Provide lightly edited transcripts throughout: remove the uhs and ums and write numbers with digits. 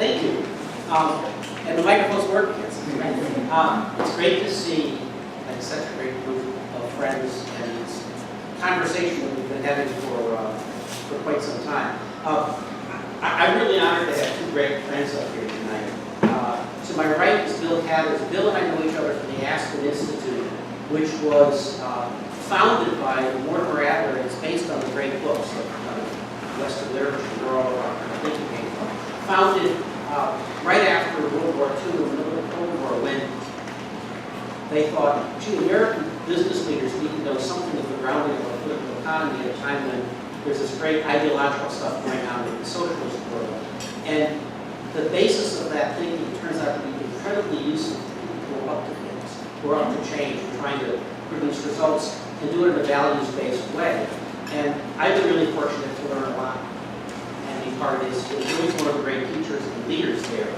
Thank you. And the microphone's working. It's great to see like, such a great group of friends and this conversation that we've been having for quite some time. I'm really honored to have two great friends up here tonight. To my right is Bill Cathers. Bill and I know each other from the Aspen Institute, which was founded by Mortimer Adler, and it's based on the great books of Western literature, where all of our thinking came from. Founded right after World War II, in the middle of the Cold War, when they thought, gee, American business leaders need to know something of the grounding of our political economy at a time when there's this great ideological stuff going on in the socialist world. And the basis of that thinking turns out to be incredibly useful to people who are up to things, who are up to change, and trying to produce results and do it in a values-based way. And I've been really fortunate to learn a lot and be part of this. It was really one of the great teachers and leaders there.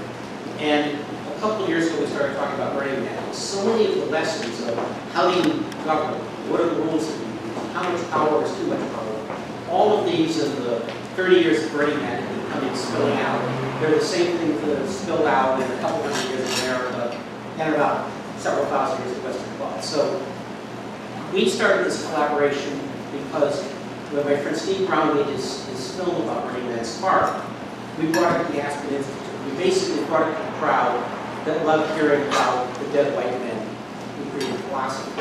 And a couple of years ago, we started talking about Burning Man. So many of the lessons of how do you govern, what are the rules that you use, how much power is too much power, all of these in the 30 years of Burning Man have been coming spilling out. They're the same things that have spilled out in a couple hundred years in America and about several thousand years of Western thought. So we started this collaboration because when my friend Steve Brown made his film about Burning Man Spark, we brought it to the Aspen Institute. We basically brought it to the crowd that loved hearing about the dead white men who created philosophy.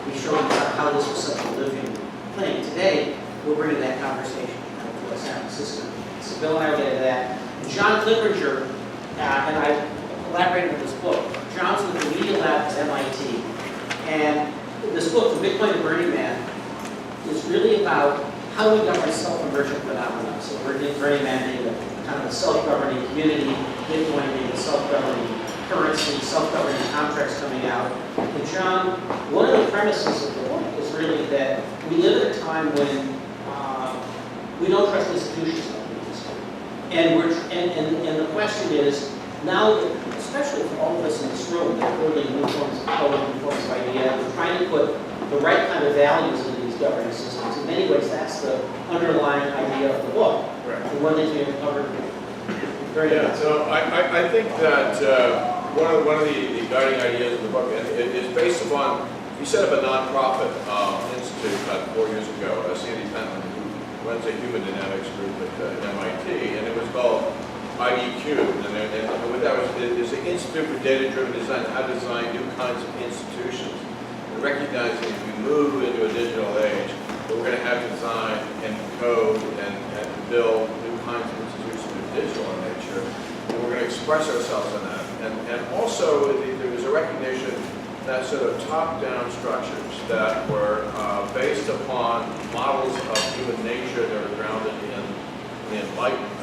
We showed them how this was such a living thing. Today, we're bringing that conversation to San Francisco. So Bill and I will get into that. And John Clippinger and I collaborated on this book. John's with the Media Lab at MIT. And this book, The Midpoint of Burning Man, is really about how we govern self-emergent phenomena. So Burning Man being a kind of a self-governing community, Bitcoin being a self-governing currency, self-governing contracts coming out. And John, one of the premises of the book is really that we live at a time when we don't trust institutions like we used to. And the question is, now, especially for all of us in this room, that are building new forms of code, new forms of idea, we're trying to put the right kind of values into these governing systems. In many ways, that's the underlying idea of the book. Right. And one thing we have covered very Yeah, well. so I think that one of the guiding ideas of the book is based upon, you set up a nonprofit institute about 4 years ago, Sandy Pentland, who runs a human dynamics group at MIT, and it was called IDQ, and what that was, is the Institute for Data-Driven Design, how to design new kinds of institutions, and recognizing if we move into a digital age, that we're going to have to design and code and build new kinds of institutions that are digital in nature, and we're going to express ourselves in that. And also, there was a recognition that sort of top-down structures that were based upon models of human nature that are grounded in the Enlightenment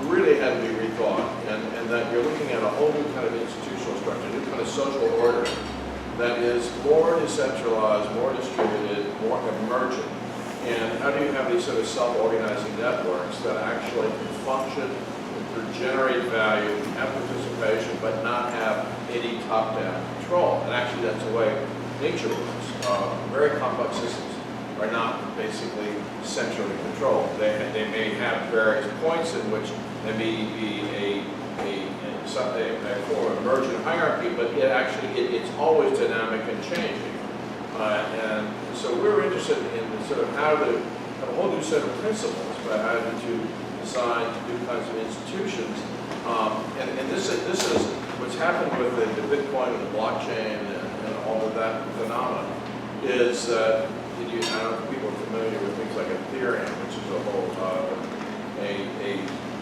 really had to be rethought, and that you're looking at a whole new kind of institutional structure, a new kind of social order that is more decentralized, more distributed, more emergent. And how do you have these sort of self-organizing networks that actually can function, generate value, have participation, but not have any top-down control? And actually, that's the way nature works. Very complex systems are not basically centrally controlled. They may have various points in which there may be a form of emergent hierarchy, but it's always dynamic and changing. And so we're interested in sort of how to have a whole new set of principles about how to design new kinds of institutions. And this is what's happened with the Bitcoin and the blockchain and all of that phenomenon is that I don't know if people are familiar with things like Ethereum, which is a whole a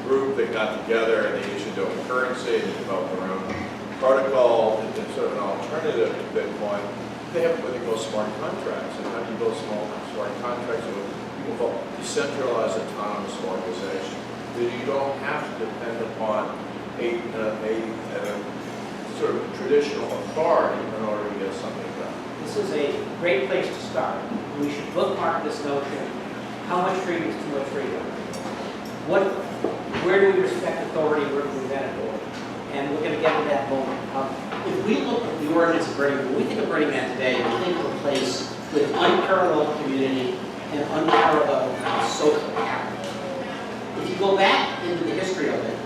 group that got together and they issued their own currency and they developed their own protocol. It's sort of an alternative to Bitcoin. They have what they call smart contracts. And how do you build smart contracts with people call decentralized autonomous organization? That you don't have to depend upon a sort of traditional authority in order to get something done. This is a great place to start. We should bookmark this notion. How much freedom is too much freedom? Where do we respect authority? Where do we prevent authority? And we're going to get to that moment. If we look at the origins of Burning Man, when we think of Burning Man today, we think of a place with unparalleled community and unparalleled social capital. If you go back into the history of it,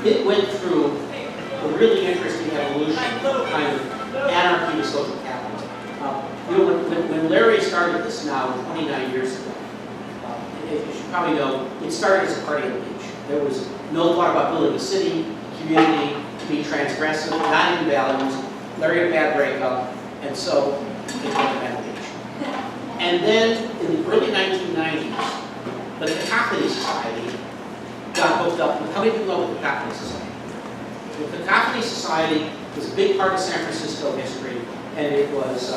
It went through a really interesting evolution from kind of anarchy to social capitalism. When Larry started this now 29 years ago, as you should probably know, it started as a party on the beach. There was no thought about building a city, community, to be transgressive, not even values. Larry had a bad breakup, and so they went to the beach. And then in the early 1990s, the Cacophony Society got hooked up with, how many people know the Cacophony Society? The Cacophony Society was a big part of San Francisco history, and it was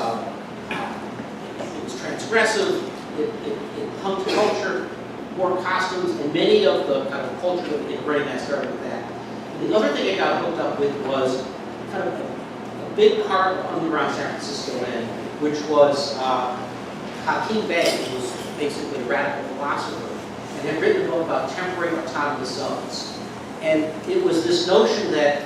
transgressive, it pumped culture, wore costumes, and many of the kind of culture in Burning Man started with that. And the other thing it got hooked up with was kind of a big part of underground San Francisco land, which was Hakeem Bey, who was basically a radical philosopher, and had written a book about temporary autonomous zones. And it was this notion that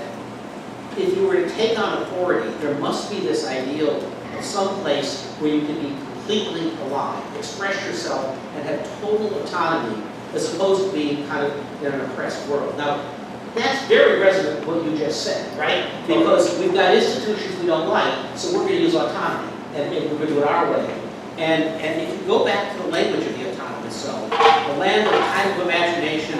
if you were to take on authority, there must be this ideal of some place where you can be completely alive, express yourself, and have total autonomy, as opposed to being kind of in an oppressed world. Now, that's very resonant with what you just said, right? Because we've got institutions we don't like, so we're going to use autonomy, and we're going to do it our way. And if you go back to the language of the autonomous zone, the land of kind of imagination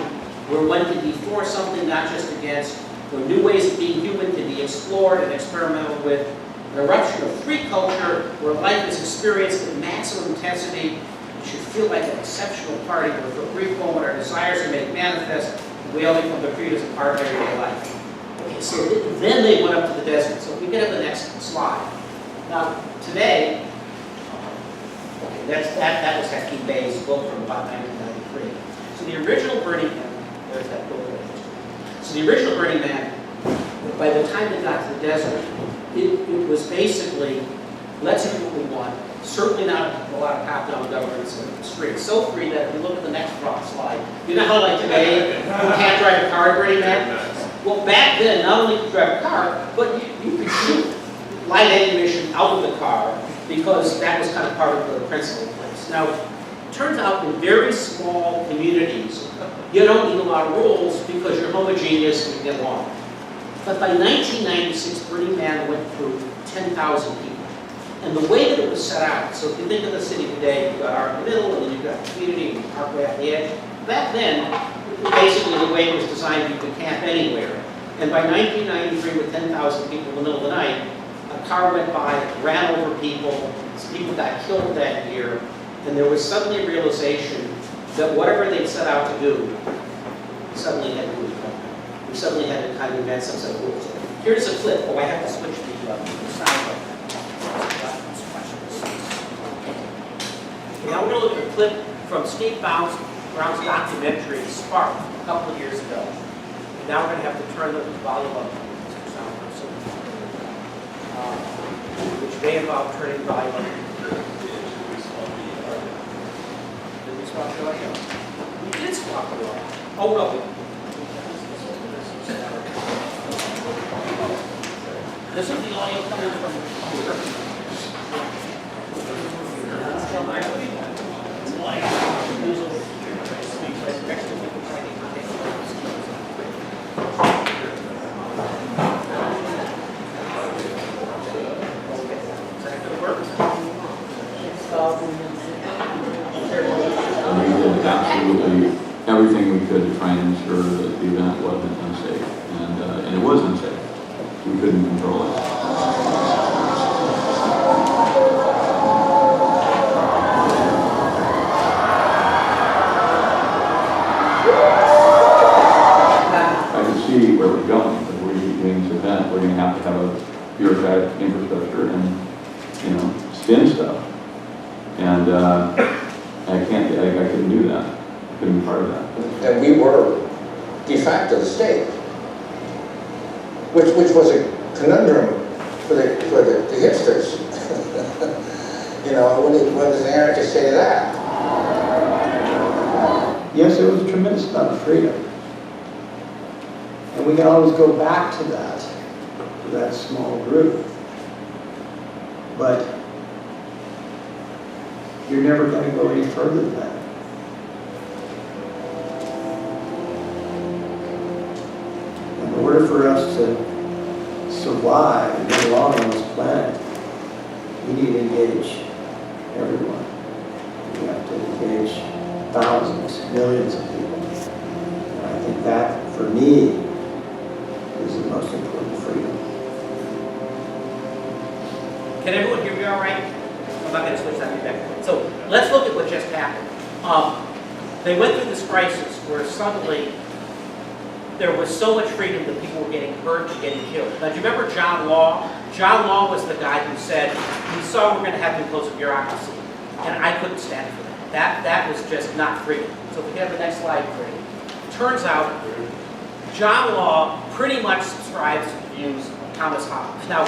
where one can be for something, not just against, where new ways of being human can be explored and experimented with, an eruption of free culture where life is experienced at maximum intensity. You should feel like an exceptional party where for a brief moment our desires are made manifest, and we all become the freedoms of part of everyday life. Okay, so then they went up to the desert. So if we get to the next slide. Now, today, that was Hakeem Bey's book from about 1993. So the original Burning Man, there's that book. So the original Burning Man, by the time it got to the desert, it was basically, let's do what we want. Certainly not a lot of top-down governance in the street. So free that if you look at the next slide, you know how like today, you can't drive a car at Burning Man? Well, back then, not only could you drive a car, but you could shoot light ammunition out of the car, because that was kind of part of the principle in place. Now, it turns out in very small communities, you don't need a lot of rules because you're homogeneous and you get along. But by 1996, Burning Man went through 10,000 people. And the way that it was set out, so if you think of the city today, you've got art in the middle, and then you've got the community, and parkway at the edge. Back then, basically the way it was designed, you could camp anywhere. And by 1993, with 10,000 people in the middle of the night, a car went by, ran over people, people got killed that year, and there was suddenly a realization that whatever they'd set out to do, suddenly had to do it. We suddenly had to kind of invent some set of rules. Here's a clip. Oh, I have to switch the sound. Okay, now we're going to look at a clip from Steve Brown's documentary, Spark, a couple of years ago. And now we're going to have to turn the volume up. Which may involve turning the volume up. Did we swap the audio? We did swap the audio. Oh, no. This is the audio coming from the computer. Absolutely everything we could to try and ensure that the event wasn't unsafe, and it was unsafe. We couldn't control it. I can see where we're going. If we're doing this event, we're going to have a bureaucratic infrastructure and, spin stuff. And I couldn't do that. I couldn't be part of that. And we were de facto the state, which was a conundrum for the hipsters. What does an anarchist say to that? Yes, there was a tremendous amount of freedom. And we can always go back to that small group. But you're never going to go any further than that. for us to survive and get along on this planet, we need to engage everyone. We have to engage thousands, millions of people. And I think that, for me, is the most important freedom. Can everyone hear me all right? I'm not going to switch that back. So let's look at what just happened. They went through this crisis where suddenly there was so much freedom that people were getting hurt and getting killed. Now, do you remember John Law? John Law was the guy who said, we saw we're going to have to impose a bureaucracy. And I couldn't stand for that. That was just not freedom. So if we have the next slide, please. Turns out, John Law pretty much subscribes to the views of Thomas Hobbes. Now,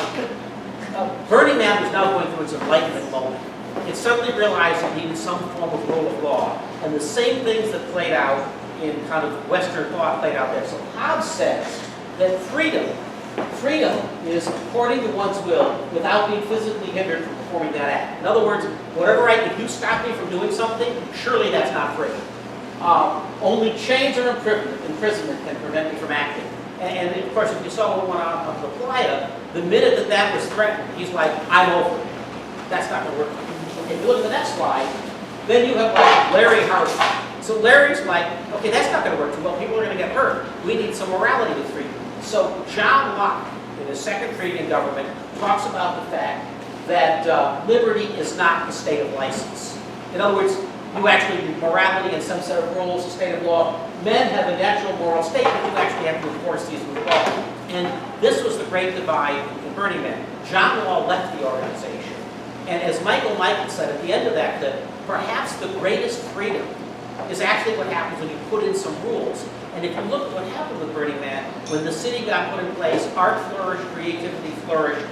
Burning Man was now going through its enlightenment moment. It suddenly realized it needed some form of rule of law. And the same things that played out in kind of Western thought played out there. So Hobbes says that freedom is according to one's will without being physically hindered from performing that act. In other words, whatever if you stop me from doing something, surely that's not free. Only chains or imprisonment can prevent me from acting. And of course, if you saw what went on the Playa, the minute that was threatened, he's like, I'm over it. That's not going to work. If you look at the next slide, then you have like Larry Harvey. So Larry's like, okay, that's not going to work too well. People are going to get hurt. We need some morality with freedom. So John Locke, in his second treaty in government, talks about the fact that liberty is not the state of license. In other words, you actually need morality and some set of rules, a state of law. Men have a natural moral state, but you actually have to enforce these with law. And this was the great divide in Burning Man. John Law left the organization. And as Michael said at the end of that clip, perhaps the greatest freedom is actually what happens when you put in some rules. And if you look at what happened with Burning Man, when the city got put in place, art flourished, creativity flourished,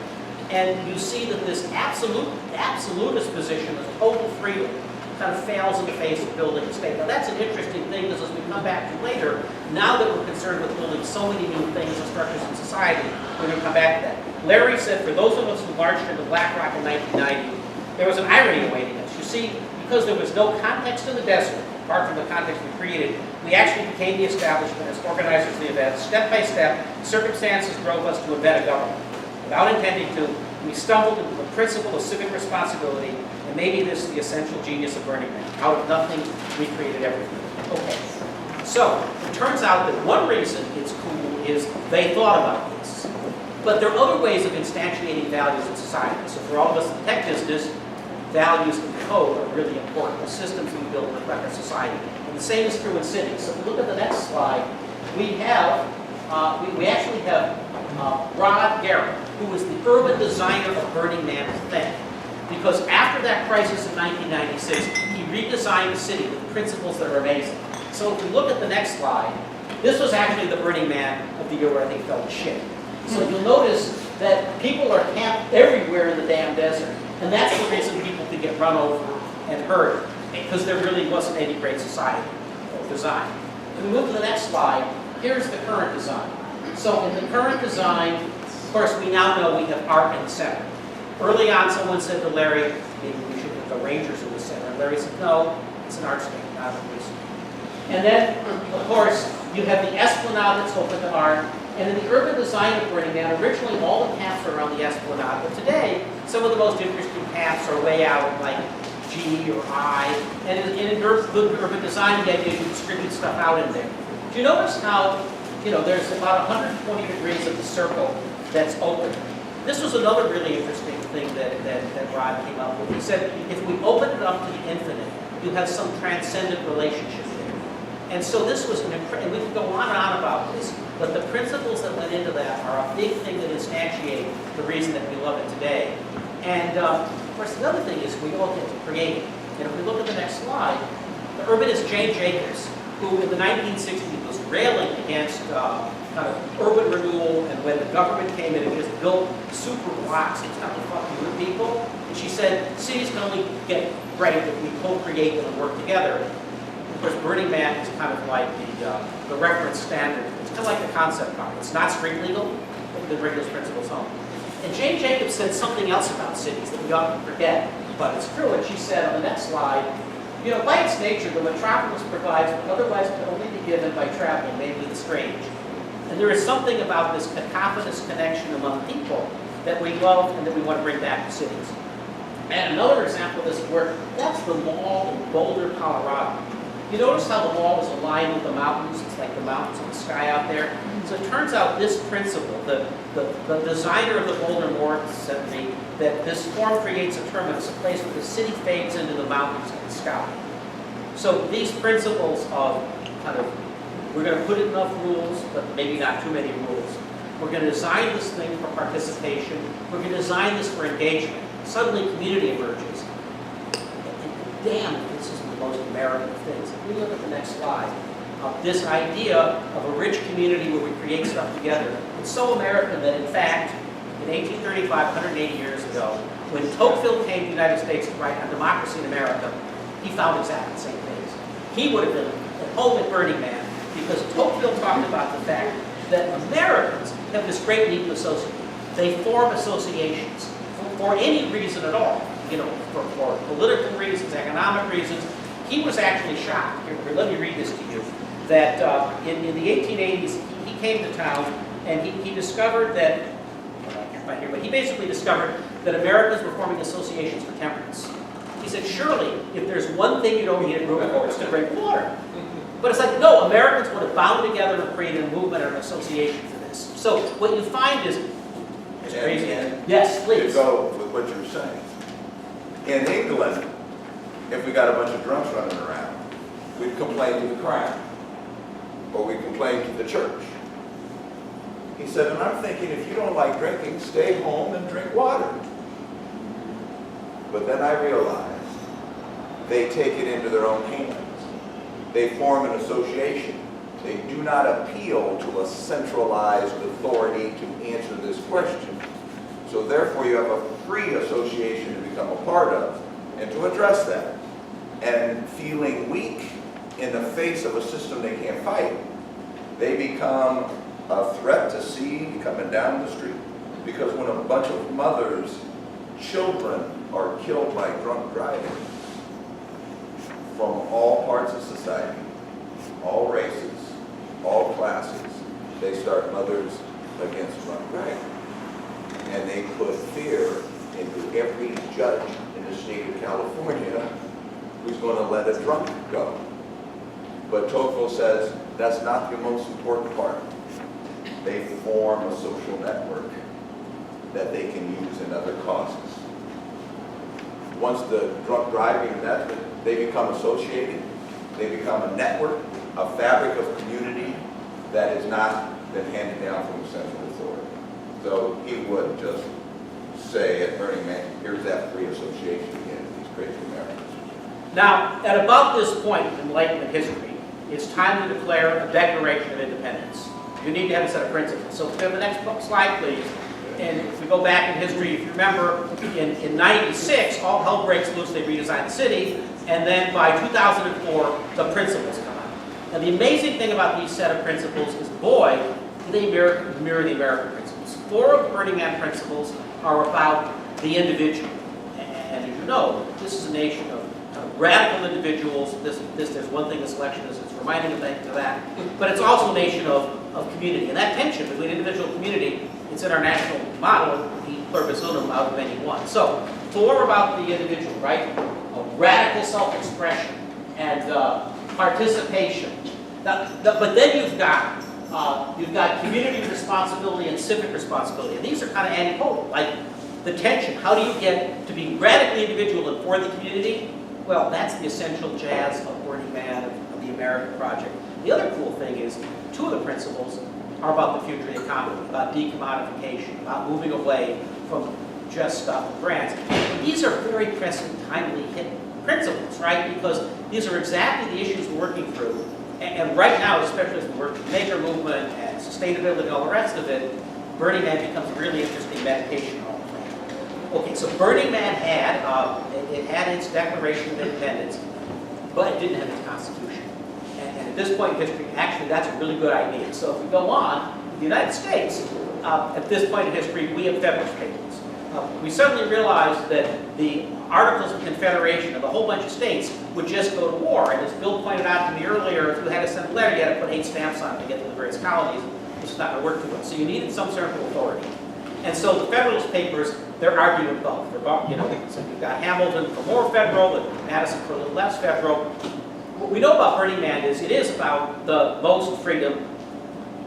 and you see that this absolutist position of total freedom kind of fails in the face of building a state. Now that's an interesting thing, because as we come back to later, now that we're concerned with building so many new things and structures in society, we're going to come back to that. Larry said, for those of us who marched into BlackRock in 1990, there was an irony awaiting us. You see, because there was no context in the desert, apart from the context we created, we actually became the establishment as organizers of the event. Step by step, circumstances drove us to invent a government. Without intending to, we stumbled into the principle of civic responsibility, and maybe this is the essential genius of Burning Man. Out of nothing, we created everything. Okay, so it turns out that one reason it's cool is they thought about this. But there are other ways of instantiating values in society. So for all of us in the tech business, values and code are really important. The systems we build reflect our society. And the same is true in cities. So if we look at the next slide, we actually have Rod Garrett, who was the urban designer of Burning Man thing. Because after that crisis in 1996, he redesigned the city with principles that are amazing. So if we look at the next slide, this was actually the Burning Man of the year where I think fell to shit. So you'll notice that people are camped everywhere in the damn desert. And that's the reason people could get run over and hurt, because there really wasn't any great society or design. If we move to the next slide, here's the current design. So in the current design, of course, we now know we have art in the center. Early on, someone said to Larry, maybe we should put the Rangers in the center. And Larry said, no, it's an art state, not a police. And then, of course, you have the Esplanade that's open to art. And in the urban design of Burning Man, originally all the paths were around the Esplanade. But today, some of the most interesting paths are way out, like G or I. And in urban design, the idea is you distribute stuff out in there. Do you notice how, there's about 120 degrees of the circle that's open? This was another really interesting thing that Rod came up with. He said, if we open it up to the infinite, you have some transcendent relationship there. And so this was and we could go on and on about this, but the principles that went into that are a big thing that instantiate the reason that we love it today. And of course, the other thing is we all get to create it. And if we look at the next slide, the urbanist Jane Jacobs, who in the 1960s was railing against kind of urban renewal, and when the government came in and just built super blocks, it's not to fuck you with people. And she said, cities can only get great if we co-create them and work together. Of course, Burning Man is kind of like the reference standard. It's kind of like the concept art. It's not street legal, but the rigorous principles home. And Jane Jacobs said something else about cities that we often forget, but it's true. And she said on the next slide, by its nature, the metropolis provides what otherwise could only be given by traveling, namely the strange. And there is something about this cacophonous connection among people that we love and that we want to bring back to cities. And another example of this work, that's the mall in Boulder, Colorado. You notice how the mall is aligned with the mountains? It's like the mountains in the sky out there. So it turns out this principle, the designer of the Boulder Mall said to me that this form creates a terminus, a place where the city fades into the mountains and the sky. So these principles of kind of, we're going to put enough rules, but maybe not too many rules. We're going to design this thing for participation. We're going to design this for engagement. Suddenly community emerges. And damn, this is the most American of things. If we look at the next slide, this idea of a rich community where we create stuff together, it's so American that in fact, in 1835, 180 years ago, when Tocqueville came to the United States to write on democracy in America, he found exactly the same things. He would have been at home at Burning Man because Tocqueville talked about the fact that Americans have this great need to associate. They form associations for any reason at all, you know, for political reasons, economic reasons. He was actually shocked. Here, let me read this to you. That in the 1880s, he came to town and he discovered that, well, I can't find here, but he basically discovered that Americans were forming associations for temperance. He said, surely, if there's one thing you don't need a group for, it's to drink water. But it's like, no, Americans would have bound together and created a movement or an association for this. So what you find is, it's crazy. Yes, please. To go with what you're saying. In England, if we got a bunch of drunks running around, we'd complain to the crown, or we'd complain to the church. He said, and I'm thinking, if you don't like drinking, stay home and drink water. But then I realized they take it into their own hands. They form an association. They do not appeal to a centralized authority to answer this question. So therefore you have a free association to become a part of and to address that. And feeling weak in the face of a system they can't fight, they become a threat to see coming down the street. Because when a bunch of mothers' children are killed by drunk driving from all parts of society, all races, all classes, they start Mothers Against Drunk Driving. And they put fear into every judge in the state of California who's going to let a drunk go. But Tocqueville says that's not the most important part. They form a social network that they can use in other causes. Once the drunk driving method, they become associated, they become a network, a fabric of community that has not been handed down from a central authority. So he would just say at Burning Man, here's that free association again, these crazy Americans. Now, at about this point in Enlightenment history, it's time to declare a Declaration of Independence. You need to have a set of principles. So if we have the next slide, please. And if we go back in history, if you remember, in 96, all hell breaks loose, they redesign the city, and then by 2004, the principles come out. Now, the amazing thing about these set of principles is, boy, they mirror the American principles. 4 of the Burning Man principles are about the individual. And as you know, this is a nation of radical individuals. There's one thing this election is, it's reminding of that. But it's also a nation of community. And that tension between individual and community, it's in our national motto, the pluribus unum, out of many one. So 4 about the individual, right? A radical self-expression and participation. But then you've got community responsibility and civic responsibility. And these are kind of antipodal, like the tension. How do you get to be radically individual and for the community? Well, that's the essential jazz of Burning Man, of the American project. The other cool thing is 2 of the principles are about the future of the economy, about decommodification, about moving away from just stuff and brands. These are very pressing, timely hit principles, right? Because these are exactly the issues we're working through. And right now, especially as we work with the maker movement and sustainability and all the rest of it, Burning Man becomes a really interesting meditation hall. Okay, so Burning Man had its Declaration of Independence, but it didn't have its Constitution. And at this point in history, actually, that's a really good idea. So if we go on, in the United States, at this point in history, we have Federalist Papers. We suddenly realized that the Articles of Confederation of a whole bunch of states would just go to war. And as Bill pointed out to me earlier, if you had to send a letter, you had to put 8 stamps on it to get to the various colonies. this is not going to work too well. So you needed some central authority. And so the Federalist Papers, they're arguing both. They're both, you know, so you've got Hamilton for more federal and Madison for a little less federal. What we know about Burning Man is it is about the most freedom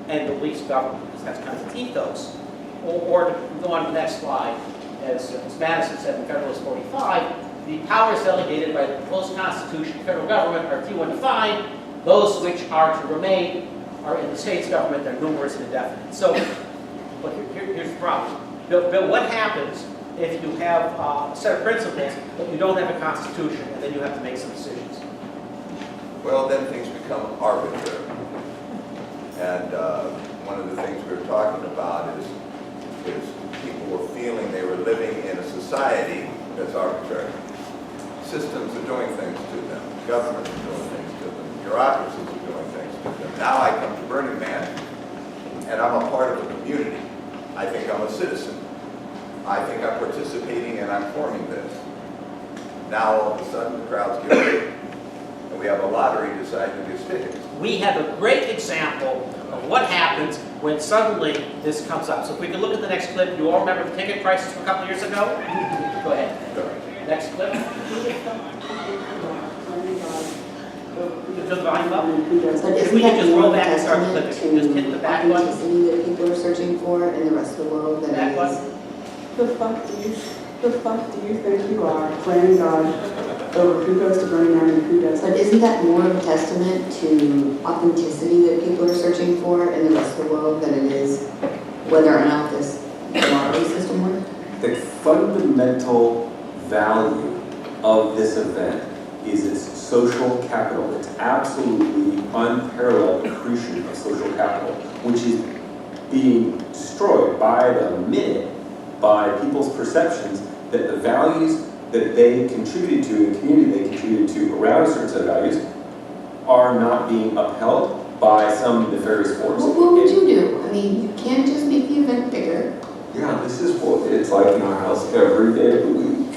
and the least government, because that's kind of its ethos. Or to go on to the next slide, as Madison said in Federalist 45, the powers delegated by the post-Constitution federal government are few and defined. Those which are to remain are in the state's government. They're numerous and indefinite. So, but here's the problem. Bill, what happens if you have a set of principles, but you don't have a constitution, and then you have to make some decisions? Well, then things become arbitrary. And one of the things we were talking about is people were feeling they were living in a society that's arbitrary. Systems are doing things to them. Governments are doing things to them. Bureaucracies are doing things to them. Now I come to Burning Man, and I'm a part of a community. I think I'm a citizen. I think I'm participating and I'm forming this. Now all of a sudden the crowds get big, and we have a lottery deciding who gets tickets. We have a great example of what happens when suddenly this comes up. So if we can look at the next clip, you all remember the ticket prices from a couple years ago? Go ahead. Next clip. Turn the volume up. If we can just roll back and start the clip, just hit the back button. Authenticity that people are searching for in the rest of the world that Back is. button. The fuck do you think you are, playing God over who goes to Burning Man and who doesn't? But isn't that more of a testament to authenticity that people are searching for in the rest of the world than it is whether or not this lottery system works? The fundamental value of this event is its social capital. It's absolutely unparalleled accretion of social capital, which is being destroyed by the minute by people's perceptions that the values that they contributed to, the community they contributed to around a certain set of values, are not being upheld by some nefarious force. What would you do? I mean, you can't just make the event bigger. Yeah, this is what it's like in our house every day of the week.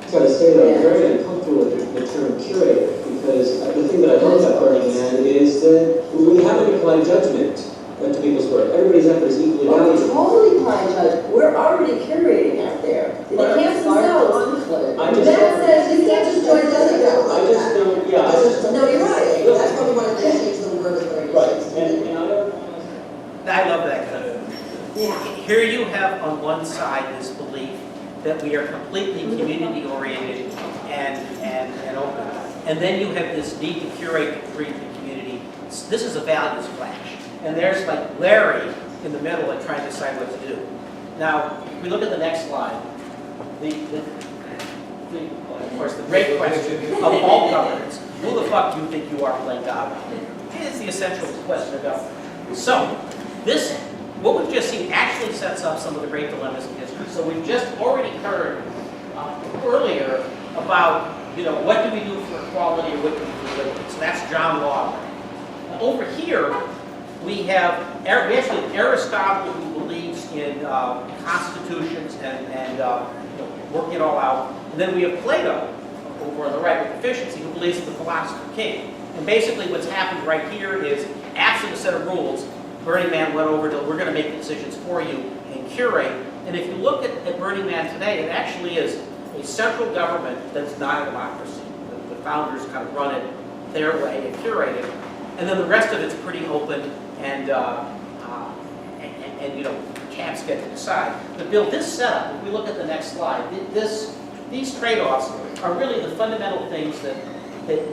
So I say that I'm very uncomfortable with the term curator, because the thing that I love about Burning Man is that we haven't applied judgment to people's work. Everybody's effort is equally valuable. Totally apply judge. We're already curating out there. They can't themselves. That says you can't just join doesn't go. I just don't, yeah. No, you're right. That's why we wanted to change the word of the Right, and I don't. I love that clip. Yeah. Here you have on one side this belief that we are completely community oriented and open. And then you have this need to curate and create the community. This is a values clash. And there's like Larry in the middle and trying to decide what to do. Now, if we look at the next slide, of course, the great question of all governments, who the fuck do you think you are playing God with? Is the essential question of government. So, this, what we've just seen actually sets up some of the great dilemmas in history. So we've just already heard earlier about, you know, what do we do for equality or what do we do for liberty? So that's John Locke. Over here, we actually have Aristotle, who believes in constitutions and working it all out. And then we have Plato over on the right with efficiency, who believes in the philosopher king. And basically what's happened right here is, absent a set of rules, Burning Man went over to, we're going to make the decisions for you and curate. And if you look at Burning Man today, it actually is a central government that's not a democracy. The founders kind of run it their way and curate it. And then the rest of it's pretty open and you know, camps get to decide. But Bill, this setup, if we look at the next slide, these trade-offs are really the fundamental things that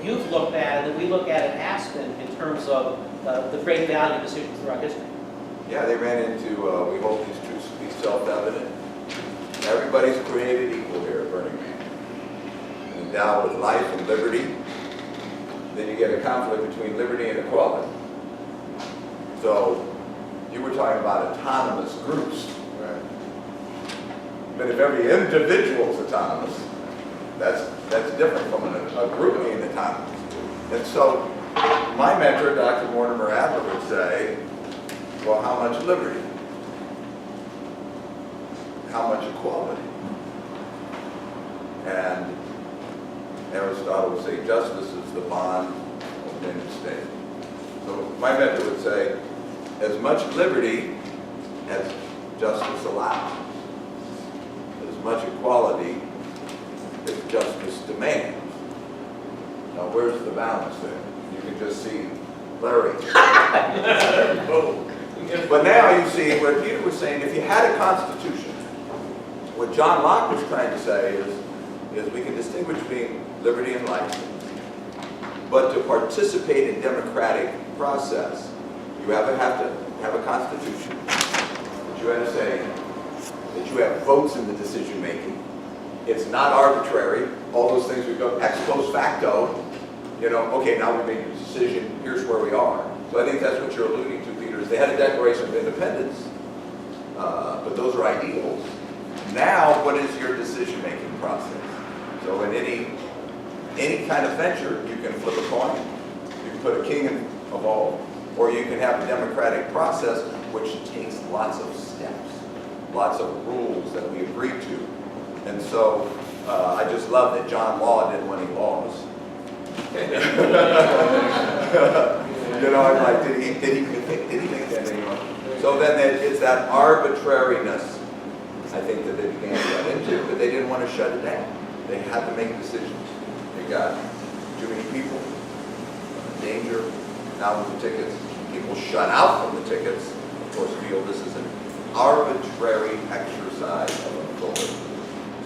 you've looked at and that we look at at Aspen in terms of the great value decisions throughout history. Yeah, they ran into, we hope these truths to be self-evident. Everybody's created equal here at Burning Man. Endowed with life and liberty. Then you get a conflict between liberty and equality. So, you were talking about autonomous groups. Right. But if every individual is autonomous, that's different from a group being autonomous. And so, my mentor, Dr. Mortimer Adler, would say, well, how much liberty? How much equality? And Aristotle would say, justice is the bond of men and state. So my mentor would say, as much liberty as justice allows, as much equality as justice demands. Now, where's the balance there? You can just see Larry. But now you see what Peter was saying, if you had a constitution, what John Locke was trying to say is we can distinguish between liberty and life, but to participate in democratic process, you have to have a constitution, that you have to say, that you have votes in the decision making. It's not arbitrary. All those things we go ex post facto, okay, now we made a decision, here's where we are. So I think that's what you're alluding to, Peter, is they had a Declaration of Independence, but those are ideals. Now, what is your decision-making process? So in any kind of venture, you can flip a coin, you can put a king of all, or you can have a democratic process, which takes lots of steps, lots of rules that we agree to. And so I just love that John Law didn't want any laws. I'm like, did he make that anymore? So then it's that arbitrariness, I think, that they began to get into, but they didn't want to shut it down. They had to make decisions. They got too many people, danger, now with the tickets. People shut out from the tickets, of course, feel this is an arbitrary exercise of authority.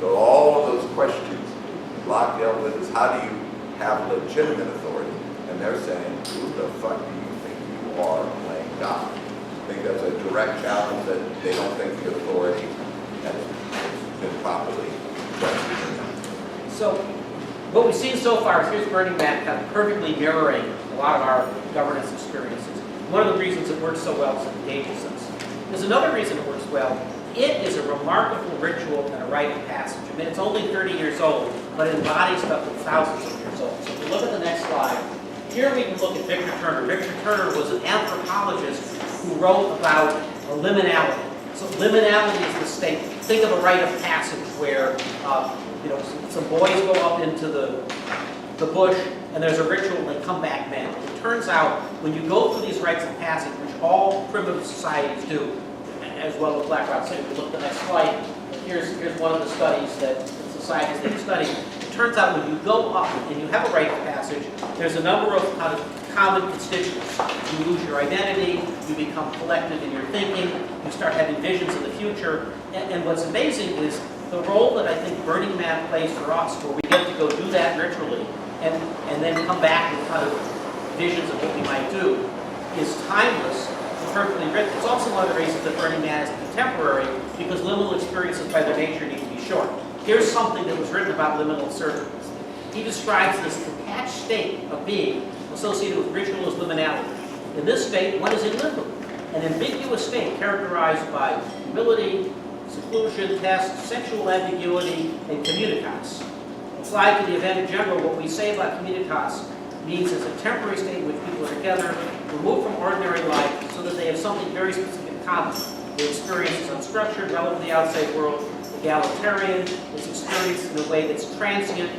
So all of those questions Locke dealt with is how do you have legitimate authority? And they're saying, who the fuck do you think you are playing God? I think that's a direct challenge that they don't think the authority has been properly questioned. So what we've seen so far is here's Burning Man kind of perfectly mirroring a lot of our governance experiences. One of the reasons it works so well is it engages us. There's another reason it works well. It is a remarkable ritual and a rite of passage. I mean, it's only 30 years old, but it embodies stuff that's thousands of years old. So if you look at the next slide, here we can look at Victor Turner. Victor Turner was an anthropologist who wrote about liminality. So liminality is the state. Think of a rite of passage where some boys go up into the bush and there's a ritual and they come back men. It turns out when you go through these rites of passage, which all primitive societies do, as well as Black Rock City, if you look at the next slide, here's one of the studies that the societies they've studied. It turns out when you go up and you have a rite of passage, there's a number of kind of common constituents. You lose your identity, you become collective in your thinking, you start having visions of the future, and what's amazing is the role that I think Burning Man plays for us, where we get to go do that ritually, and then come back with kind of visions of what we might do, is timeless and perfectly written. It's also one of the reasons that Burning Man is contemporary, because liminal experiences by their nature need to be short. Here's something that was written about liminal service. He describes this detached state of being associated with ritual as liminality. In this state, one is in limbo, an ambiguous state characterized by humility, seclusion, test, sensual ambiguity, and communitas. Applied to the event in general, what we say about communitas means it's a temporary state in which people are together, removed from ordinary life, so that they have something very specific in common. The experience is unstructured, relative to the outside world, egalitarian, it's experienced in a way that's transient,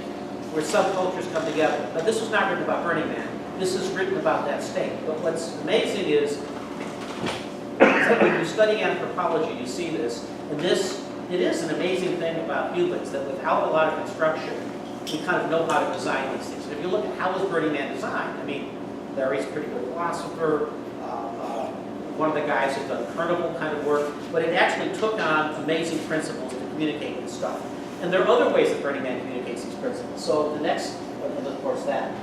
where subcultures come together. But this was not written about Burning Man. This is written about that state. But what's amazing is that when you study anthropology, you see this. And it is an amazing thing about humans, that without a lot of instruction, we kind of know how to design these things. And if you look at how was Burning Man designed, I mean, Larry's a pretty good philosopher. One of the guys has done carnival kind of work, but it actually took on amazing principles to communicate this stuff. And there are other ways that Burning Man communicates these principles. So the next, and of course that,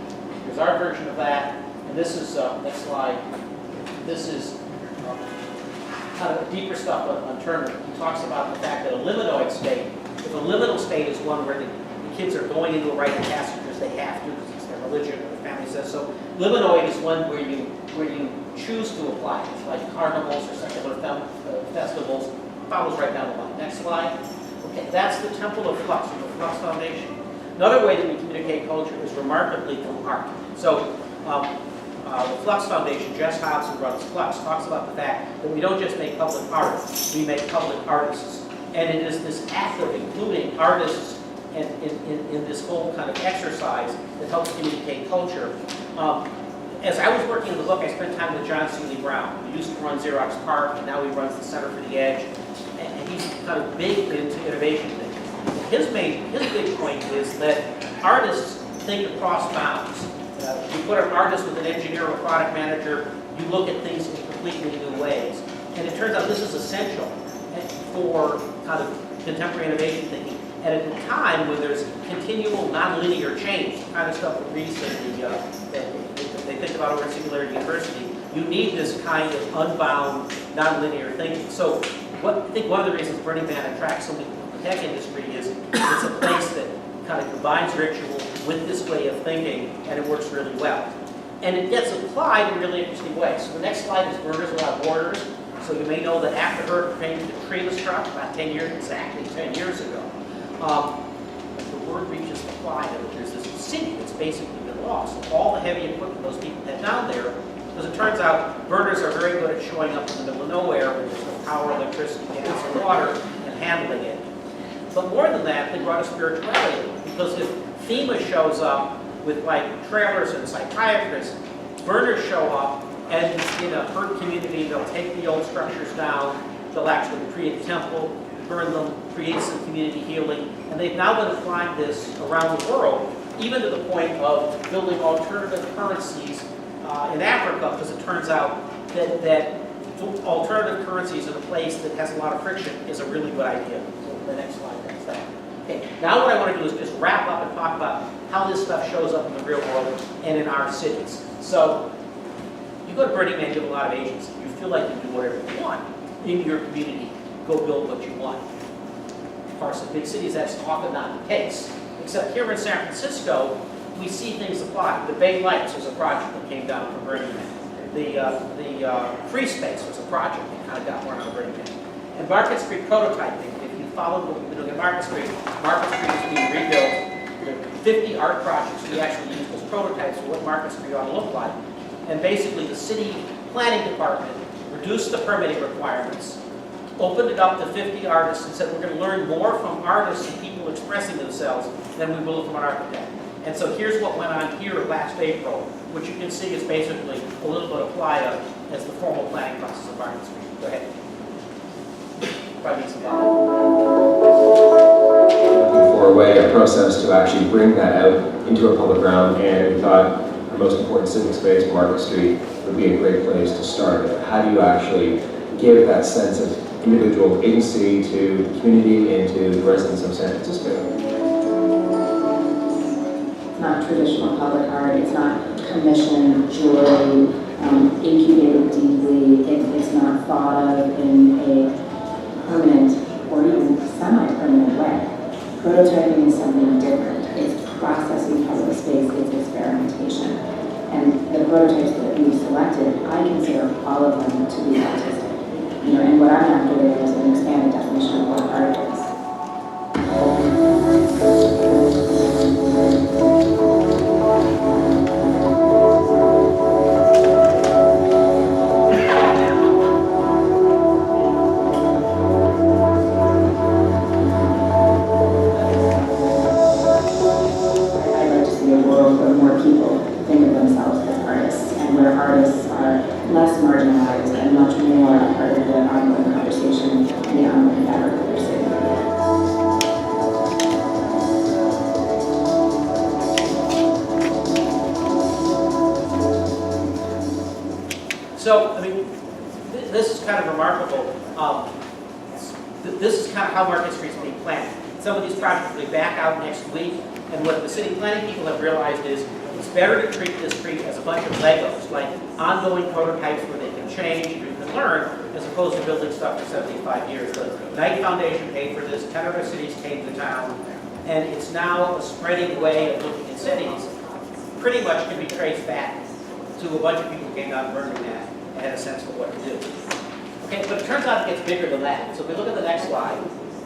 here's our version of that, and this is, next slide, this is kind of deeper stuff on Turner. He talks about the fact that a liminoid state, if a liminal state is one where the kids are going into a rite of passage because they have to, because it's their religion or the family says so. Liminal is one where you choose to apply. It's like carnivals or secular festivals. Follows right down the line. Next slide. Okay, that's the Temple of Flux, or the Flux Foundation. Another way that we communicate culture is remarkably through art. So the Flux Foundation, Jess Hobbs, who runs Flux, talks about the fact that we don't just make public art, we make public artists. And it is this act of including artists in this whole kind of exercise that helps communicate culture. as I was working on the book, I spent time with John Seeley Brown, who used to run Xerox PARC, and now he runs the Center for the Edge, and he's kind of big into innovation thinking. His big point is that artists think across bounds. You put an artist with an engineer or a product manager, you look at things in completely new ways. And it turns out this is essential for kind of contemporary innovation thinking. And at a time when there's continual nonlinear change, the kind of stuff that Reese and they think about over at Singularity University, you need this kind of unbound, nonlinear thinking. So I think one of the reasons Burning Man attracts so many people in the tech industry is it's a place that kind of combines ritual with this way of thinking, and it works really well. And it gets applied in really interesting ways. So the next slide is Burners Without Borders. So you may know that after Hurricane Katrina struck, about 10 years, exactly 10 years ago, the word reaches the fly that there's this city that's basically been lost. All the heavy equipment those people had down there, because it turns out burners are very good at showing up in the middle of nowhere where there's no power, electricity, gas, and water, and handling it. But more than that, they brought a spirituality, because if FEMA shows up with like trailers and psychiatrists, burners show up, and in a hurt community, they'll take the old structures down, they'll actually create a temple, burn them, create some community healing, and they've now been applying this around the world, even to the point of building alternative currencies in Africa, because it turns out that alternative currencies in a place that has a lot of friction is a really good idea. So the next slide, that's that. Okay, now what I want to do is just wrap up and talk about how this stuff shows up in the real world and in our cities. So you go to Burning Man, you have a lot of agency. You feel like you can do whatever you want in your community. Go build what you want. Of course, in big cities, that's often not the case. Except here in San Francisco, we see things apply. The Bay Lights was a project that came down from Burning Man. The Free Space was a project that kind of got born out of Burning Man. And Market Street prototyping, if you followed what we've been doing at Market Street is being rebuilt. There are 50 art projects we actually use as prototypes for what Market Street ought to look like. And basically, the city planning department reduced the permitting requirements, opened it up to 50 artists, and said, we're going to learn more from artists and people expressing themselves than we will from an architect. And so here's what went on here last April, which you can see is basically a little bit of Playa as the formal planning process of Market Street. Go ahead. Probably needs some looking for a way, a process to actually bring that out into a public realm, and we thought our most important civic space, Market Street, would be a great place to start. How do you actually give that sense of individual agency to the community and to the residents of San Francisco? It's not traditional public art, it's not commissioned jewelry, incubated deeply, it's not thought of in a permanent or even semi-permanent way. Prototyping is something different. It's processing public space, it's experimentation. And the prototypes that we selected, I consider all of them to be artistic. You know, and what I'm after there is an expanded definition of what art is. I'd like to see a world where more people think of themselves as artists, and where artists are less marginalized and much more a part of the ongoing conversation and the ongoing fabric of their city. So, I mean, this is kind of remarkable. This is kind of how Market Street's being planned. Some of these projects will be back out next week, and what the city planning people have realized is it's better to treat this street as a bunch of Legos, like ongoing prototypes where they can change, you can learn, as opposed to building stuff for 75 years. The Knight Foundation paid for this, 10 other cities came to town, and it's now a spreading way of looking at cities. Pretty much can be traced back to a bunch of people who came down Burning Man and had a sense for what to do. Okay, but it turns out it gets bigger than that. So if we look at the next slide,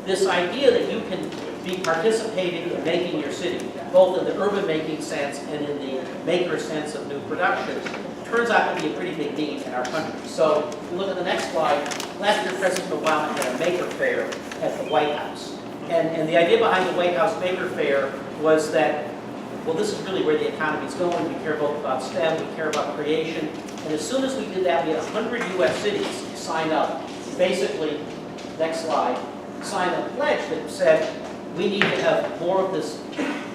this idea that you can be participating in making your city, both in the urban making sense and in the maker sense of new production, turns out to be a pretty big need in our country. So if we look at the next slide, last year President Obama had a maker fair at the White House. And the idea behind the White House Maker Fair was that well, this is really where the economy's going. We care both about STEM, we care about creation. And as soon as we did that, we had 100 US cities sign up. Basically, next slide, sign a pledge that said, we need to have more of this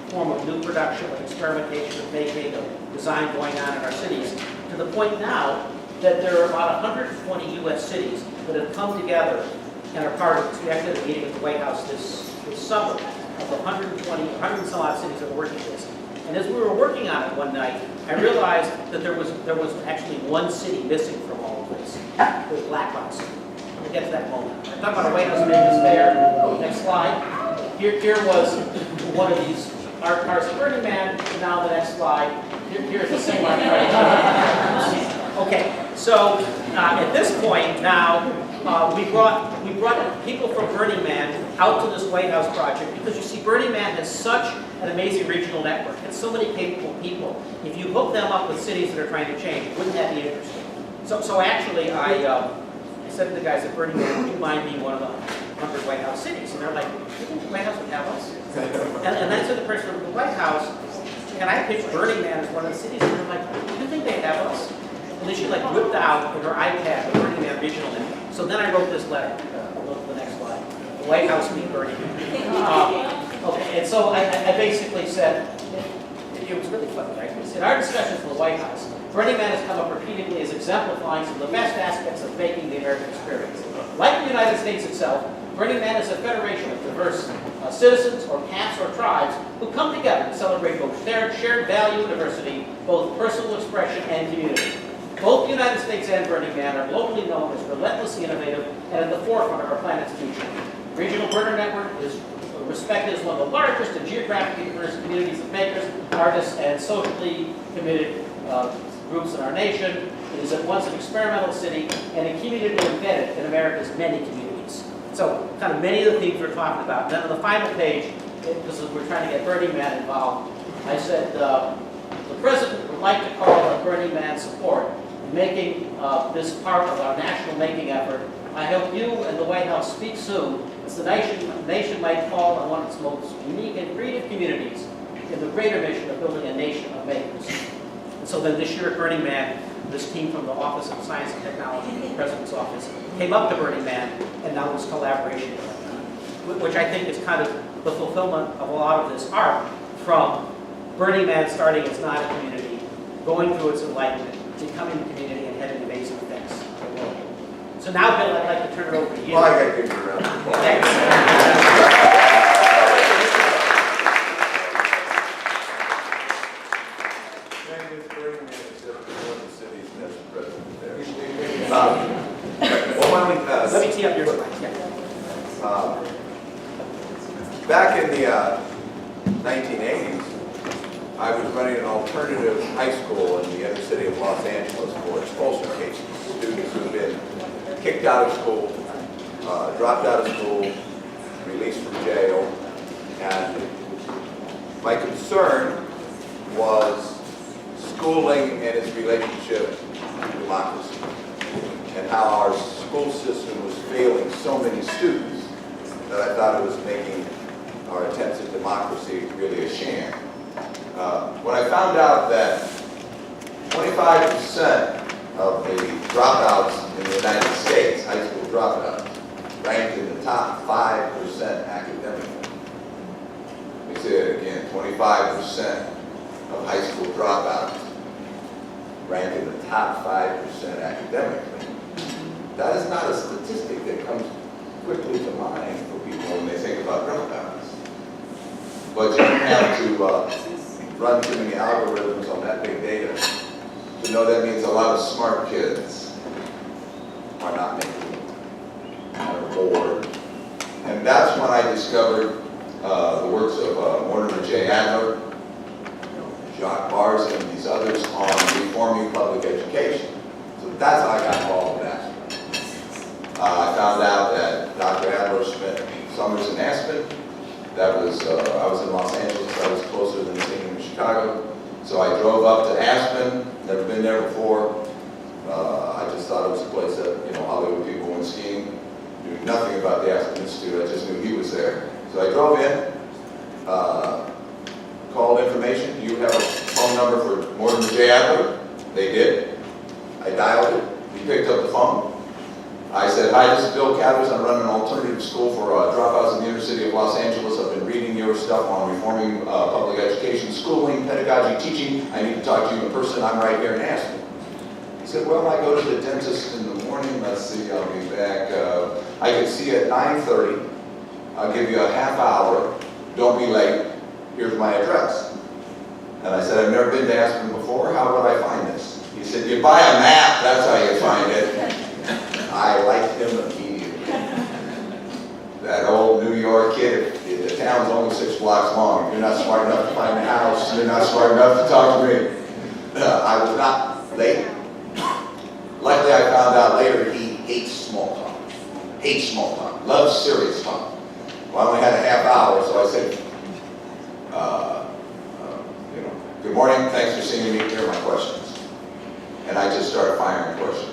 form of new production, of experimentation, of making, of design going on in our cities, to the point now that there are about 120 US cities that have come together and are part of this. We actually had a meeting at the White House this summer of 120, 100 and some odd cities that are working this. And as we were working on it one night, I realized that there was actually one city missing from all of this. It was Black Rock City. We'll get to that moment. I'm talking about a White House Business Fair. Next slide. Here was one of these art cars at Burning Man. Now the next slide. Here's the same art car. Okay, so at this point now, we brought people from Burning Man out to this White House project because you see Burning Man has such an amazing regional network and so many capable people. If you hook them up with cities that are trying to change, wouldn't that be interesting? So actually, I said to the guys at Burning Man, would you mind being one of the 100 White House cities? And they're like, you think the White House would have us? And then said the person from the White House, and I pitched Burning Man as one of the cities, and they're like, do you think they have us? And then she like whipped out in her iPad the Burning Man regional network. So then I wrote this letter. Look at the next slide. The White House meet Burning Man. Okay, and so I basically said, it was really funny, right? In our discussions in the White House, Burning Man has come up repeatedly as exemplifying some of the best aspects of making the American experience. Like the United States itself, Burning Man is a federation of diverse citizens or camps or tribes who come together to celebrate both shared value and diversity, both personal expression and community. Both the United States and Burning Man are globally known as relentlessly innovative and at the forefront of our planet's future. Regional Burner Network is respected as one of the largest and geographically diverse communities of makers, artists, and socially committed groups in our nation. It is at once an experimental city and a community embedded in America's many communities. So, kind of many of the things we're talking about. Then on the final page, because we're trying to get Burning Man involved, I said the President would like to call on Burning Man support in making this part of our national making effort. I hope you and the White House speak soon as the nation might call on one of its most unique and creative communities in the greater mission of building a nation of makers. And so then this year at Burning Man, this team from the Office of Science and Technology, the President's Office, came up to Burning Man, and now this collaboration, which I think is kind of the fulfillment of a lot of this arc from Burning Man starting as not a community, going through its enlightenment, becoming a community, and having amazing things. So now, Bill, I'd like to turn it over to you. Well, I got to give you a round of applause. Thanks. Let me tee up your slides. Yeah. Back in the 1980s, I was running an alternative high school in the inner city of Los Angeles for expulsion cases. Students who had been kicked out of school, dropped out of school, released from jail, and my concern was schooling and its relationship to democracy, and how our school system was failing so many students that I thought it was making our attempts at democracy really a sham. When I found out that 25% of the dropouts in the United States, high school dropouts, ranked in the top 5% academically. Let me say it again, 25% of high school dropouts ranked in the top 5% academically. That is not a statistic that comes quickly to mind for people when they think about dropouts. But you don't have to run too many algorithms on that big data to know that means a lot of smart kids are not making it, are bored. And that's when I discovered the works of Mortimer J. Adler, Jacques Bars, and these others on reforming public education. So that's how I got involved with Aspen. I found out that Dr. Adler spent summers in Aspen. That was, I was in Los Angeles, I was closer than seeing him in Chicago. So I drove up to Aspen, never been there before. I just thought it was a place that, Hollywood people went skiing. Knew nothing about the Aspen Institute, I just knew he was there. So I drove in, called information, do you have a phone number for Mortimer J. Adler? They did. I dialed it. He picked up the phone. I said, hi, this is Bill Cathers. I'm running an alternative school for dropouts in the inner city of Los Angeles. I've been reading your stuff on reforming public education, schooling, pedagogy, teaching. I need to talk to you in person. I'm right here in Aspen. He said, well, I go to the dentist in the morning. Let's see, I'll be back. I can see you at 9:30. I'll give you a half hour. Don't be late. Here's my address. And I said, I've never been to Aspen before. How would I find this? He said, you buy a map. That's how you find it. I liked him immediately. That old New York kid, the town's only 6 blocks long. If you're not smart enough to find a house, you're not smart enough to talk to me. I was not late. Luckily, I found out later he hates small talk. Hates small talk. Loves serious talk. Well, I only had a half hour, so I said, good morning, thanks for seeing me. Here are my questions. And I just started firing questions.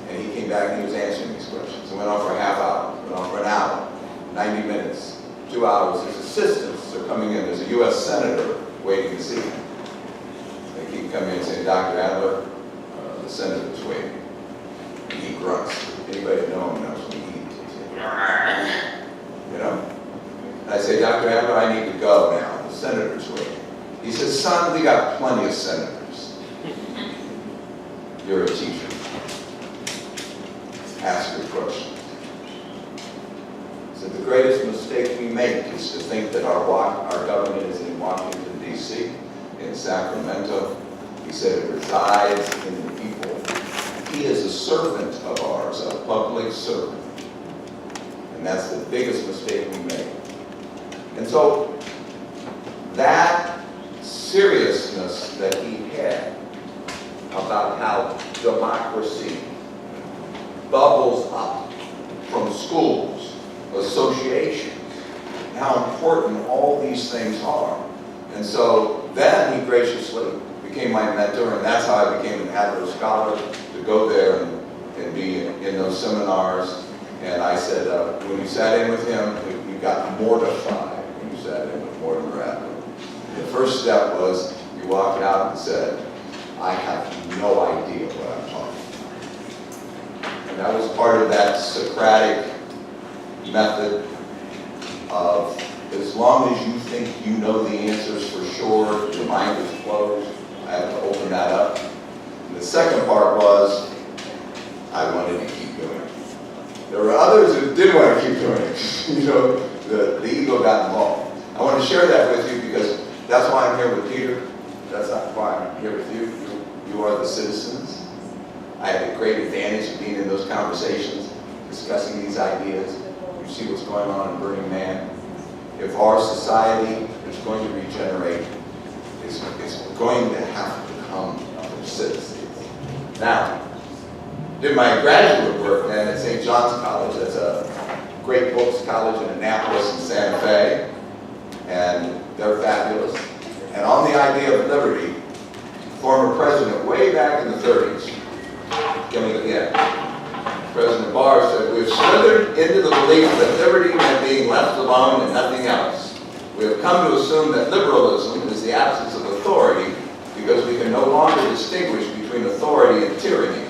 And he came back and he was answering these questions. It went on for a half hour, went on for an hour, 90 minutes, 2 hours. His assistants are coming in. There's a U.S. senator waiting to see him. They keep coming in and saying, Dr. Adler, the senator's waiting. And he grunts. Anybody that knows him knows when he eats. You know? And I say, Dr. Adler, I need to go now. The senator's waiting. He says, son, we got plenty of senators. You're a teacher. Ask your questions. So the greatest mistake we make is to think that our government is in Washington, D.C., in Sacramento. He said it resides in the people. He is a servant of ours, a public servant. And that's the biggest mistake we make. And so that seriousness that he had about how democracy bubbles up from schools, associations, how important all these things are. And so then he graciously became my mentor, and that's how I became an Adler Scholar, to go there and be in those seminars. And I said, when you sat in with him, you got mortified when you sat in with Mortimer Adler. The first step was you walked out and said, I have no idea what I'm talking about. And that was part of that Socratic method of, as long as you think you know the answers for sure, your mind is closed. I have to open that up. And the second part was, I wanted to keep doing it. There were others who didn't want to keep doing it. You know, the ego got involved. I want to share that with you because that's why I'm here with Peter. That's not why I'm here with you. You are the citizens. I have a great advantage of being in those conversations, discussing these ideas. You see what's going on in Burning Man. If our society is going to regenerate, it's going to have to come from citizens. Now, did my graduate work then at St. John's College. That's a great books college in Annapolis and Santa Fe. And they're fabulous. And on the idea of liberty, former president way back in the 30s, coming again, President Barr said, we've slithered into the belief that liberty meant being left alone and nothing else. We have come to assume that liberalism is the absence of authority because we can no longer distinguish between authority and tyranny.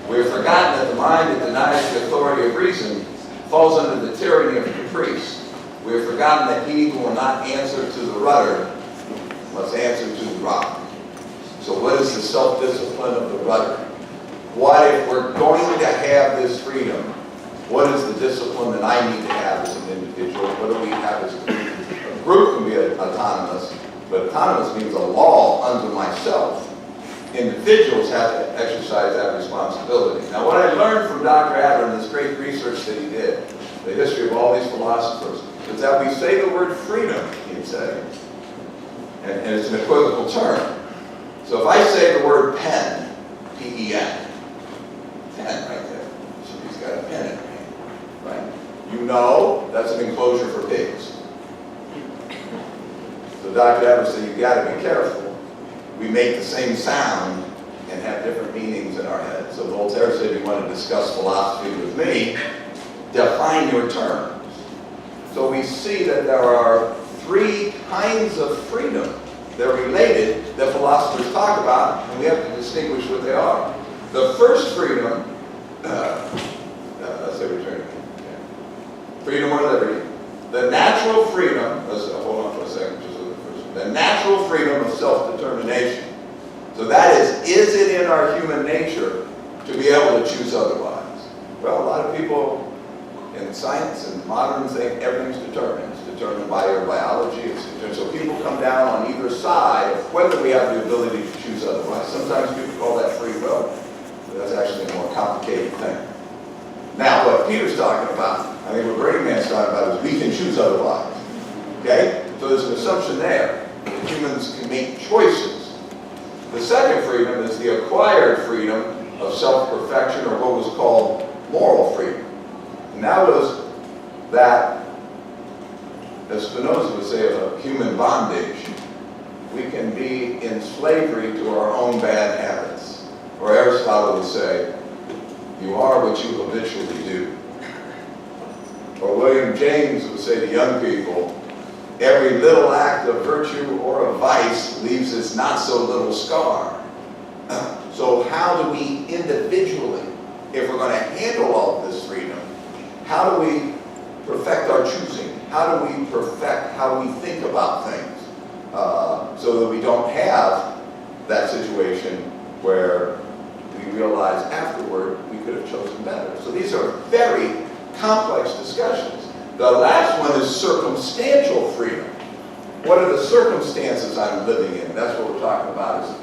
We have forgotten that the mind that denies the authority of reason falls under the tyranny of caprice. We have forgotten that he who will not answer to the rudder must answer to the rock. So what is the self-discipline of the rudder? What if we're going to have this freedom? What is the discipline that I need to have as an individual? What do we have as a group? A group can be autonomous, but autonomous means a law unto myself. Individuals have to exercise that responsibility. Now what I learned from Dr. Adler and this great research that he did, the history of all these philosophers, is that we say the word freedom, he'd say, and it's an equivocal term. So if I say the word pen, P-E-N, pen right there, so he's got a pen in his hand, right? You know that's an enclosure for pigs. So Dr. Adler said, you've got to be careful. We make the same sound and have different meanings in our head. So Voltaire said, you want to discuss philosophy with me, define your terms. So we see that there are three kinds of freedom. They're related, that philosophers talk about, and we have to distinguish what they are. The first freedom, let's say return. Freedom or liberty. The natural freedom, hold on for a second, just look first. The natural freedom of self-determination. So that is it in our human nature to be able to choose otherwise? Well, a lot of people in science and modern think everything's determined. It's determined by your biology. It's determined. So people come down on either side of whether we have the ability to choose otherwise. Sometimes people call that free will, but that's actually a more complicated thing. Now, what Peter's talking about, I think what Burning Man's talking about, is we can choose otherwise. Okay? So there's an assumption there that humans can make choices. The second freedom is the acquired freedom of self-perfection, or what was called moral freedom. And that was that, as Spinoza would say, of a human bondage. We can be in slavery to our own bad habits. Or Aristotle would say, you are what you habitually do. Or William James would say to young people, every little act of virtue or of vice leaves its not so little scar. So how do we individually, if we're going to handle all of this freedom, how do we perfect our choosing? How do we perfect how we think about things so that we don't have that situation where we realize afterward we could have chosen better? So these are very complex discussions. The last one is circumstantial freedom. What are the circumstances I'm living in? That's what we're talking about, is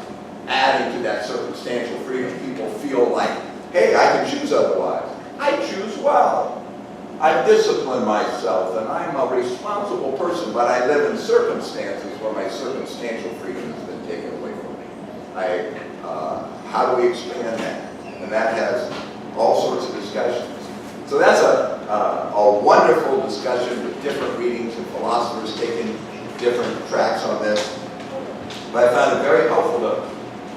adding to that circumstantial freedom. People feel like, hey, I can choose otherwise. I choose well. I discipline myself, and I'm a responsible person, but I live in circumstances where my circumstantial freedom has been taken away from me. How do we expand that? And that has all sorts of discussions. So that's a wonderful discussion with different readings and philosophers taking different tracks on this. But I found it very helpful to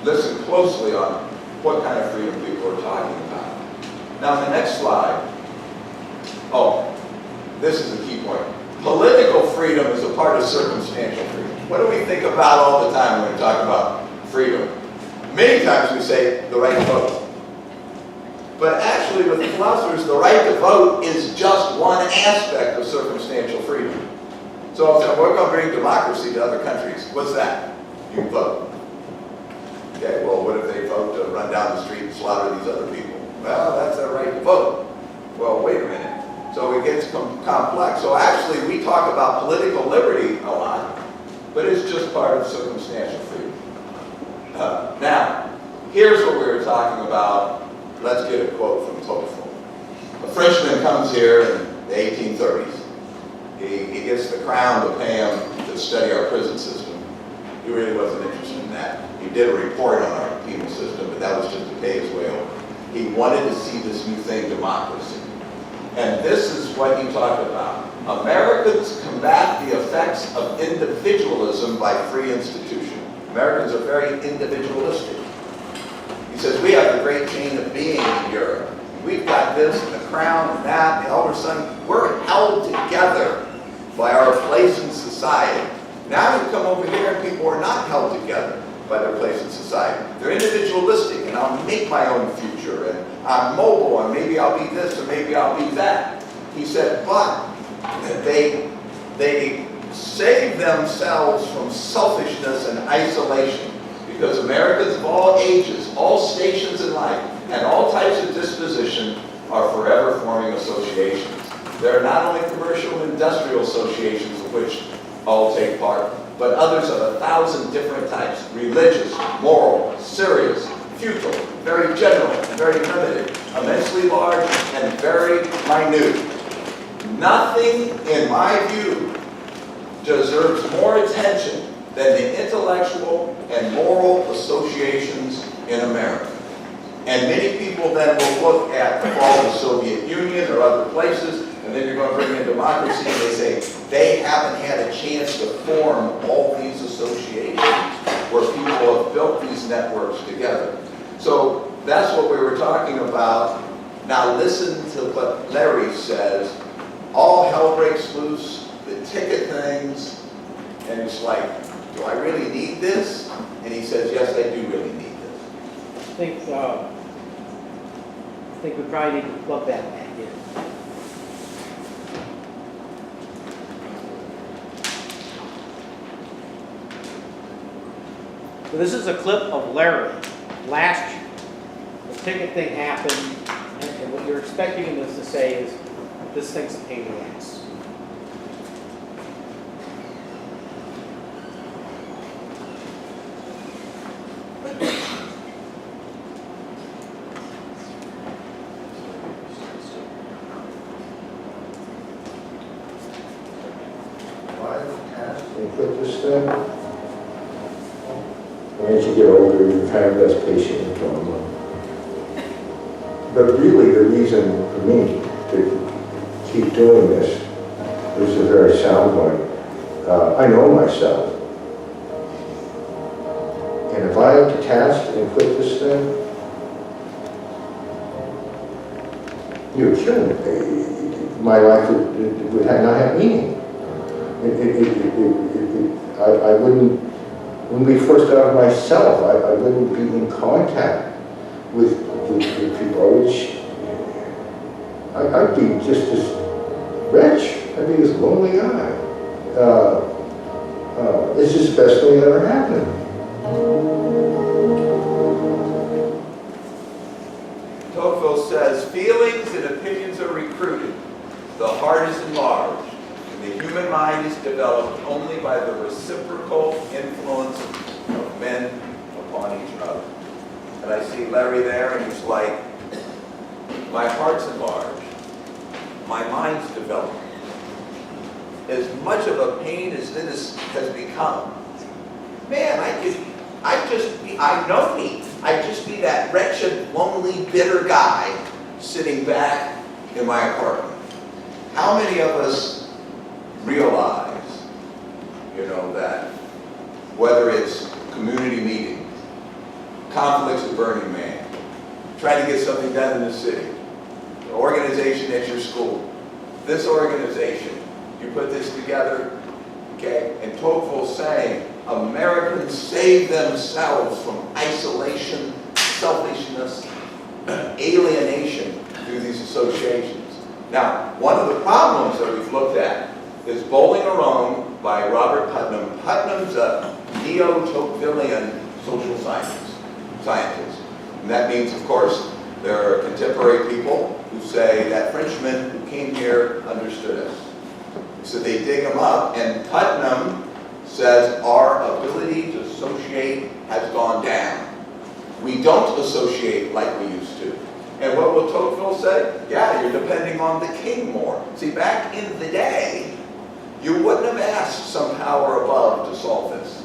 listen closely on what kind of freedom people are talking about. Now, the next slide. Oh, this is a key point. Political freedom is a part of circumstantial freedom. What do we think about all the time when we talk about freedom? Many times we say the right to vote. But actually, with the philosophers, the right to vote is just one aspect of circumstantial freedom. So if we're going to bring democracy to other countries, what's that? You vote. Okay, well, what if they vote to run down the street and slaughter these other people? Well, that's their right to vote. Well, wait a minute. So it gets complex. So actually, we talk about political liberty a lot, but it's just part of circumstantial freedom. Now, here's what we were talking about. Let's get a quote from Tocqueville. A Frenchman comes here in the 1830s. He gets the crown to pay him to study our prison system. He really wasn't interested in that. He did a report on our penal system, but that was just to pay his way over. He wanted to see this new thing, democracy. And this is what he talked about. Americans combat the effects of individualism by free institution. Americans are very individualistic. He says, we have the great chain of being in Europe. We've got this and the crown and that, and all of a sudden, we're held together by our place in society. Now you come over here and people are not held together by their place in society. They're individualistic, and I'll make my own future, and I'm mobile, and maybe I'll be this, or maybe I'll be that. He said, but they save themselves from selfishness and isolation, because Americans of all ages, all stations in life, and all types of disposition are forever forming associations. There are not only commercial and industrial associations of which all take part, but others of 1,000 different types: religious, moral, serious, futile, very general, and very limited, immensely large, and very minute. Nothing, in my view, deserves more attention than the intellectual and moral associations in America. And many people then will look at the fall of the Soviet Union or other places, and then you're going to bring in democracy, and they say they haven't had a chance to form all these associations where people have built these networks together. So that's what we were talking about. Now listen to what Larry says. All hell breaks loose, the ticket things, And it's like, do I really need this? And he says, yes, I do really need this. I think we probably need to plug that back in. So this is a clip of Larry last year. The ticket thing happened, and what you're expecting him to say is, this thing's a pain in the ass. And put this thing. As you get older, you have less patience with them. But really, the reason for me to keep doing this is a very sound one. I know myself. And if I had to task and quit this thing, you would kill me. My life would not have meaning. I wouldn't be forced out of myself. I wouldn't be in contact with people. I'd be just this wretch. I'd be this lonely guy. It's just the best thing that ever happened. Tocqueville says, feelings and opinions are recruited. The heart is enlarged. The human mind is developed only by the reciprocal influence of men upon each other. And I see Larry there, and he's like, my heart's enlarged. My mind's developed. As much of a pain as this has become, man, I know me. I'd just be that wretched, lonely, bitter guy sitting back in my apartment. How many of us realize, that whether it's community meetings, conflicts at Burning Man, trying to get something done in the city, an organization at your school, this organization, you put this together, okay? And Tocqueville's saying, Americans save themselves from isolation, selfishness, alienation through these associations. Now, one of the problems that we've looked at is Bowling Alone by Robert Putnam. Putnam's a neo-Tocquevillian social scientist. And that means, of course, there are contemporary people who say that Frenchman who came here understood us. So they dig him up, and Putnam says our ability to associate has gone down. We don't associate like we used to. And what will Tocqueville say? Yeah, you're depending on the king more. See, back in the day, you wouldn't have asked some power above to solve this.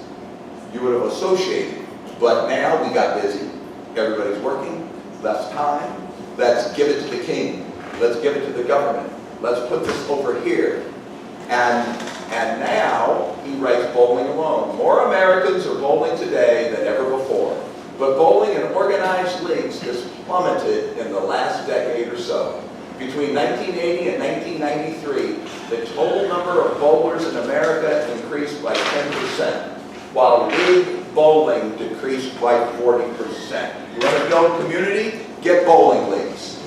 You would have associated. But now we got busy. Everybody's working, less time. Let's give it to the king. Let's give it to the government. Let's put this over here. And now he writes Bowling Alone. More Americans are bowling today than ever before. But bowling in organized leagues has plummeted in the last decade or so. Between 1980 and 1993, the total number of bowlers in America increased by 10%, while league bowling decreased by 40%. You want to build community? Get bowling leagues.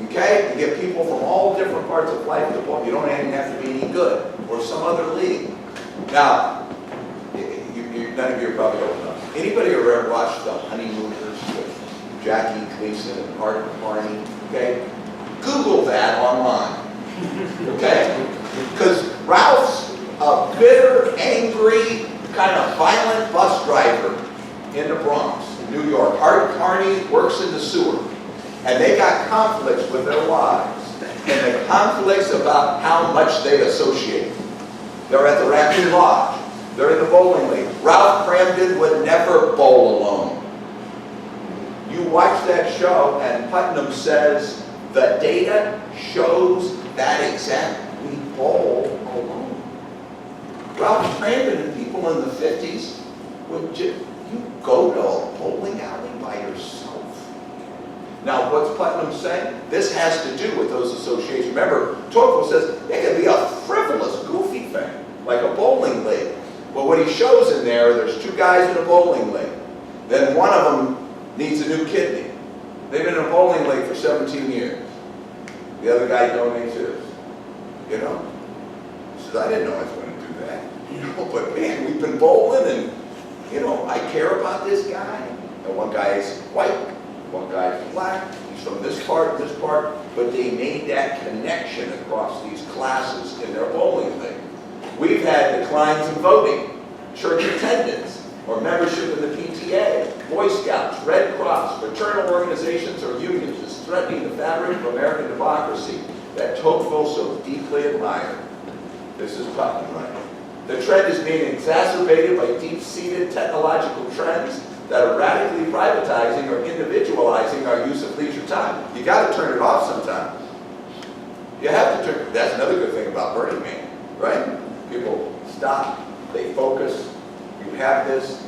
Okay? And get people from all different parts of life to bowl. You don't even have to be any good, or some other league. Now, none of you are probably old enough. Anybody ever watched The Honeymooners with Jackie Gleason and Art Carney? Okay? Google that online. Okay? Because Ralph's a bitter, angry, kind of violent bus driver in the Bronx, New York. Art Carney works in the sewer. And they got conflicts with their wives. And the conflicts about how much they associate. They're at the Raccoon Lodge. They're in the bowling league. Ralph Cramden would never bowl alone. You watch that show, and Putnam says the data shows that exactly. We bowl alone. Ralph Cramden and people in the 50s would you go to a bowling alley by yourself. Now, what's Putnam saying? This has to do with those associations. Remember, Tocqueville says it can be a frivolous, goofy thing, like a bowling league. But he shows in there, there's two guys in a bowling league. Then one of them needs a new kidney. They've been in a bowling league for 17 years. The other guy donates his. You know? He says, I didn't know I was going to do that. You know, but man, we've been bowling and, you know, I care about this guy. And one guy is white, one guy is black. He's from this part, but they made that connection across these classes in their bowling league. We've had declines in voting, church attendance, or membership in the PTA, Boy Scouts, Red Cross, fraternal organizations, or unions is threatening the fabric of American democracy that Tocqueville so deeply admired. This is Putnam, right? The trend is being exacerbated by deep-seated technological trends that are radically privatizing or individualizing our use of leisure time. You got to turn it off sometimes. You have to turn. That's another good thing about Burning Man, right? People stop, they focus. You have this.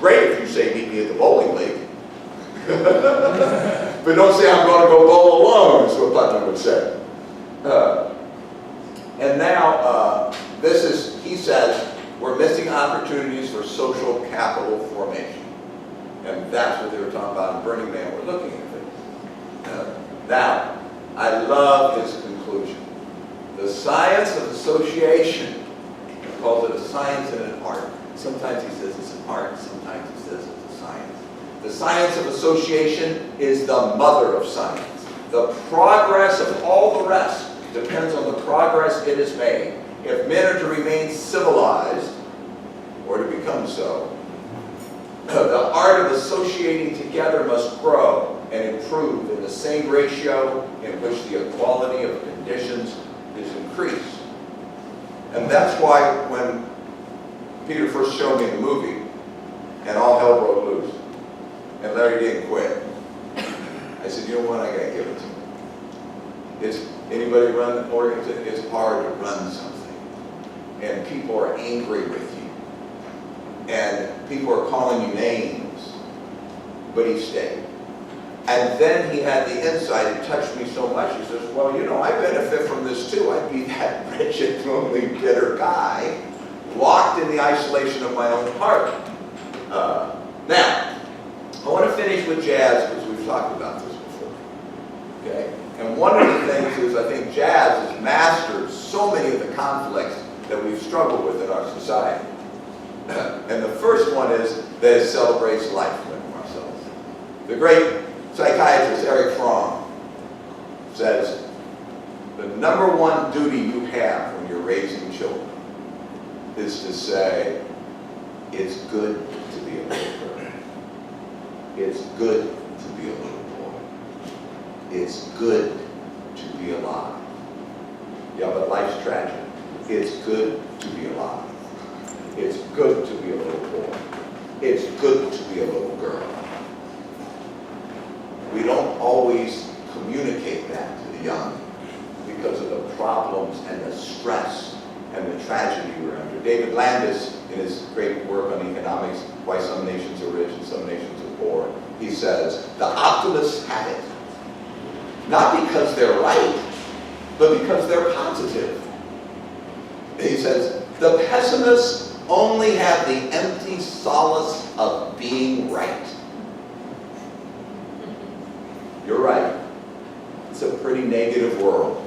Great if you say meet me at the bowling league, but don't say I'm going to go bowl alone. Is what Putnam would say. And now this is. He says we're missing opportunities for social capital formation. And that's what they were talking about in Burning Man. We're looking at things. Now, I love his conclusion. The science of association, he calls it a science and an art. Sometimes he says it's an art, sometimes he says it's a science. The science of association is the mother of science. The progress of all the rest depends on the progress it has made. If men are to remain civilized, or to become so, the art of associating together must grow and improve in the same ratio in which the equality of conditions is increased. And that's why when Peter first showed me the movie, and all hell broke loose, and Larry didn't quit, I said, you know what, I gotta give it to him. It's, anybody run an organization? It's hard to run something, and people are angry with you. And people are calling you names, but he stayed. And then he had the insight, it touched me so much, he says, well, you know, I benefit from this too. I'd be that wretched, lonely, bitter guy, locked in the isolation of my own heart. Now, I want to finish with jazz, because we've talked about this before. Okay? And one of the things is I think jazz has mastered so many of the conflicts that we've struggled with in our society. And the first one is that it celebrates life, like Marcellus. The great psychiatrist Erich Fromm says, the number one duty you have when you're raising children is to say, it's good to be a little girl. It's good to be a little boy. It's good to be alive. Yeah, but life's tragic. It's good to be alive. It's good to be a little boy. It's good to be a little girl. We don't always communicate that to the young because of the problems and the stress and the tragedy we're under. David Landis, in his great work on economics, Why Some Nations Are Rich and Some Nations Are Poor, he says, the optimists have it. Not because they're right, but because they're positive. He says, the pessimists only have the empty solace of being right. You're right. It's a pretty negative world.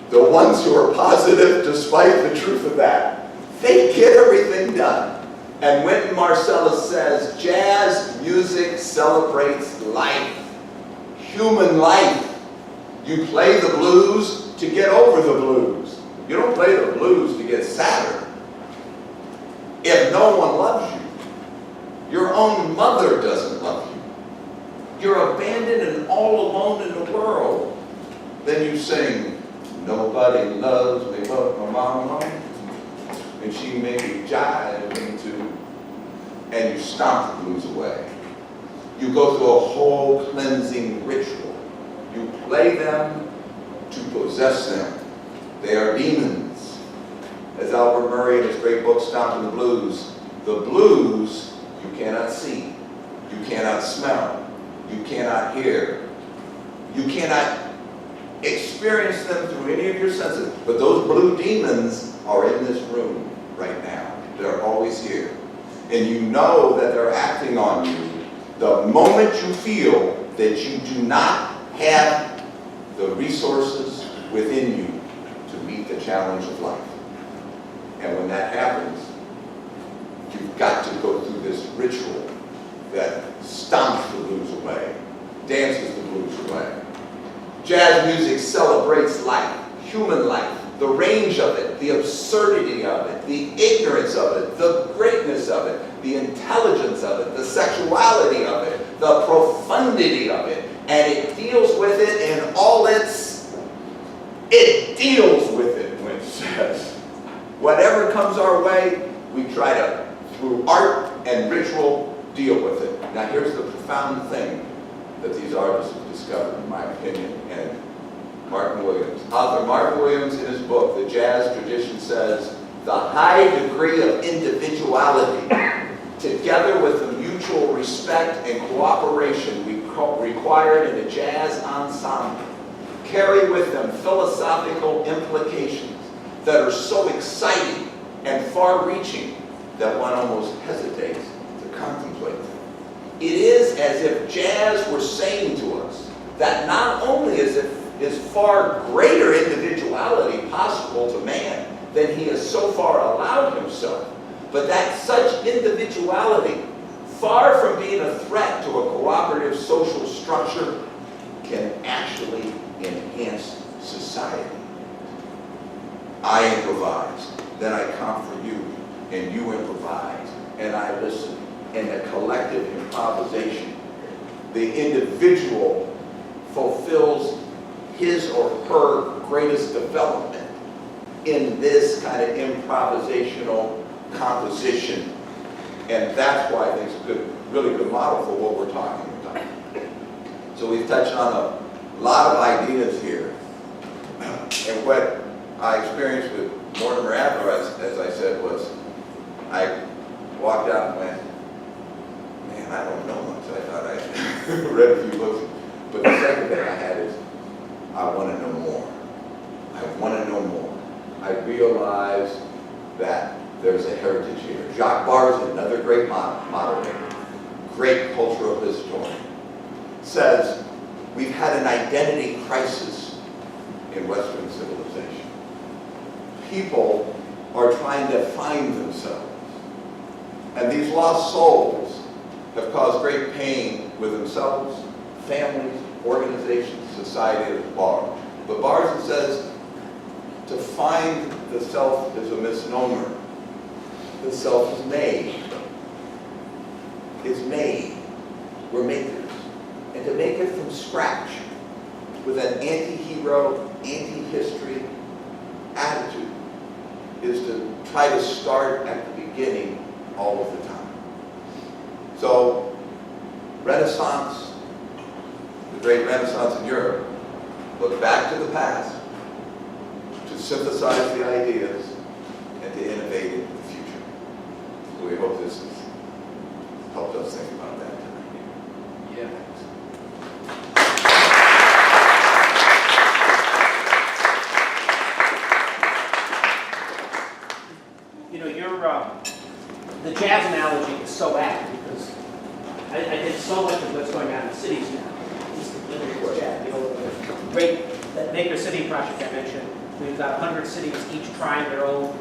The ones who are positive, despite the truth of that, they get everything done. And Wynton Marsalis says, jazz music celebrates life, human life. You play the blues to get over the blues. You don't play the blues to get sadder. If no one loves you, your own mother doesn't love you, you're abandoned and all alone in the world, then you sing, nobody loves me but my mama, and she may be jiving too, and you stomp the blues away. You go through a whole cleansing ritual. You play them to possess them. They are demons. As Albert Murray in his great book, Stomping the Blues you cannot see, you cannot smell, you cannot hear, you cannot experience them through any of your senses, but those blue demons are in this room right now. always here, and you know that they're acting on you the moment you feel that you do not have the resources within you to meet the challenge of life. And when that happens, you've got to go through this ritual that stomps the blues away, dances the blues away. Jazz music celebrates life, human life, the range of it, the absurdity of it, the ignorance of it, the greatness of it, the intelligence of it, the sexuality of it, the profundity of it, and it deals with it in all it deals with it when it says, whatever comes our way, we try to, through art and ritual, deal with it. Now here's the profound thing that these artists have discovered, in my opinion, and Martin Williams. Author Martin Williams, in his book, The Jazz Tradition, says, the high degree of individuality, together with the mutual respect and cooperation required in a jazz ensemble, carry with them philosophical implications that are so exciting and far-reaching that one almost hesitates to contemplate them. It is as if jazz were saying to us that not only is far greater individuality possible to man than he has so far allowed himself, but that such individuality, far from being a threat to a cooperative social structure, can actually enhance society. I improvise, then I come for you, and you improvise, and I listen. In a collective improvisation, the individual fulfills his or her greatest development in this kind of improvisational composition. And that's why I think it's a really good model for what we're talking about. So we've touched on a lot of ideas here. And what I experienced with Mortimer Adler, as I said, was I walked out and went, man, I don't know much. I thought I read a few books. But the second thing I had is, I want to know more. I want to know more. I realize that there's a heritage here. Jacques Barré, another great moderator, great cultural historian, says we've had an identity crisis in Western civilization. People are trying to find themselves. And these lost souls have caused great pain with themselves, families, organizations, society at large. But Barré says to find the self is a misnomer. The self is made. It's made. We're makers. And to make it from scratch with an anti-hero, anti-history attitude is to try to start at the beginning all of the time. So, Renaissance, the great Renaissance in Europe, looked back to the past to synthesize the ideas and to innovate into the future. So we hope this has helped us think about that tonight. Yeah. You know, the jazz analogy is so apt because I did so much of what's going on in cities now. It's jazz. You know, the great that Maker City project I mentioned, we've got 100 cities each trying their own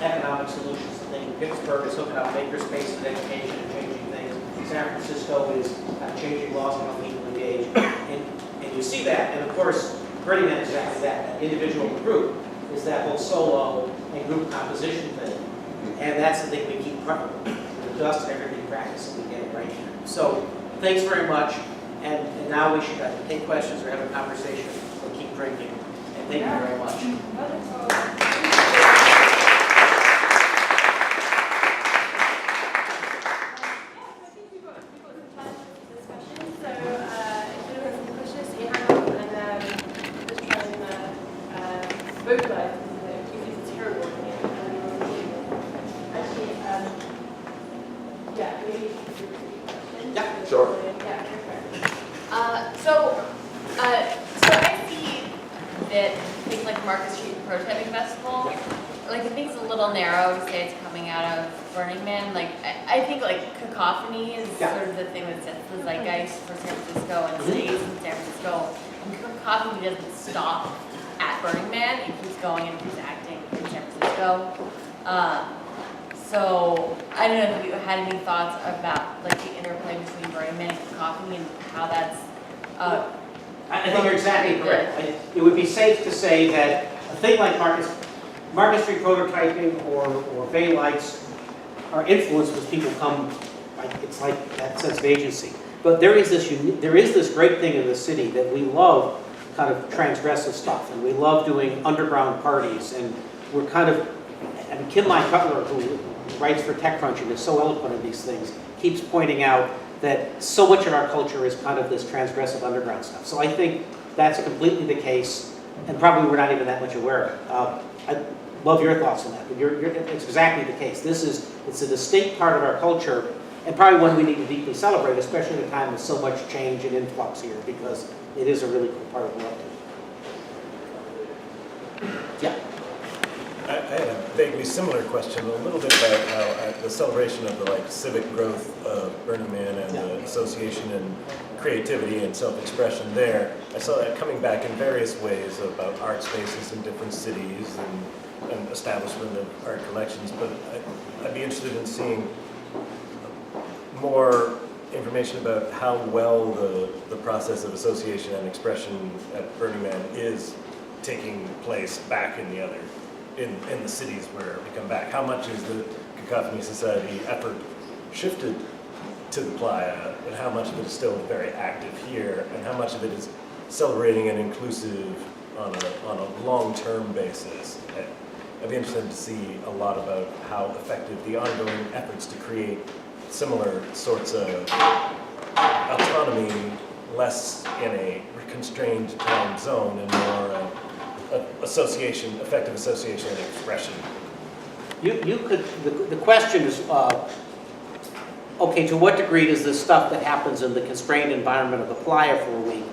economic solutions to things. Pittsburgh is hooking up makerspace with education and changing things. San Francisco is changing laws on how people engage. And you see that, and of course, Burning Man is exactly that individual and group is that whole solo and group composition thing. And that's the thing we keep dust and everything practice and we get it right. So thanks very much. And now we should take questions or have a conversation or keep drinking. And thank you very much. So I see that things like Market Street Prototyping Festival like, I think it's a little narrow to say it's coming out of Burning Man. Like, I think like cacophony is sort of the thing that sets the zeitgeist for San Francisco and stays in San Francisco. And cacophony doesn't stop at Burning Man, it keeps going and keeps acting in San Francisco. So I don't know if you had any thoughts about like the interplay between Burning Man and cacophony and how that's. I think you're exactly correct. It would be safe to say that a thing like Market Street prototyping or Bay Lights are influenced as people come, it's like that sense of agency. But there is this great thing in the city that we love kind of transgressive stuff, and we love doing underground parties, and we're kind of, and Kim Mai Cutler, who writes for TechCrunch and is so eloquent in these things, keeps pointing out that so much of our culture is kind of this transgressive underground stuff. So I think that's completely the case, and probably we're not even that much aware of it. I love your thoughts on that, but it's exactly the case. It's a distinct part of our culture, and probably one we need to deeply celebrate, especially at a time with so much change and influx here, because it is a really cool part of the world. Yeah. I had a vaguely similar question, a little bit about how the celebration of the civic growth of Burning Man and the association and creativity and self-expression there. I saw that coming back in various ways about art spaces in different cities and establishment of art collections, but I'd be interested in seeing more information about how well the process of association and expression at Burning Man is taking place back in the cities where we come back. How much is the Cacophony Society effort shifted to the Playa, and how much of it is still very active here, and how much of it is celebrating and inclusive on a long-term basis? I'd be interested to see a lot about how effective the ongoing efforts to create similar sorts of autonomy, less in a constrained time zone and more effective association and expression. You could, the question is, okay, to what degree does this stuff that happens in the constrained environment of the Playa for a week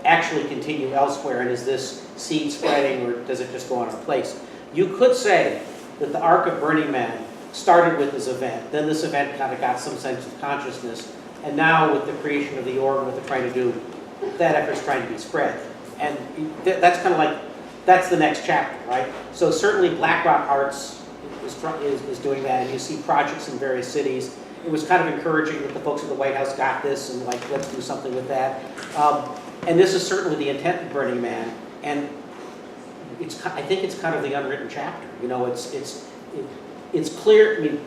actually continue elsewhere, and is this seed spreading, or does it just go on our place? You could say that the arc of Burning Man started with this event, then this event kind of got some sense of consciousness, and now with the creation of the org, what they're trying to do, that effort's trying to be spread. And that's kind of like, that's the next chapter, right? So certainly BlackRock Arts is doing that, and you see projects in various cities. It was kind of encouraging that the folks at the White House got this, and like, let's do something with that. And this is certainly the intent of Burning Man, and I think it's kind of the unwritten chapter. You know, it's clear. I mean,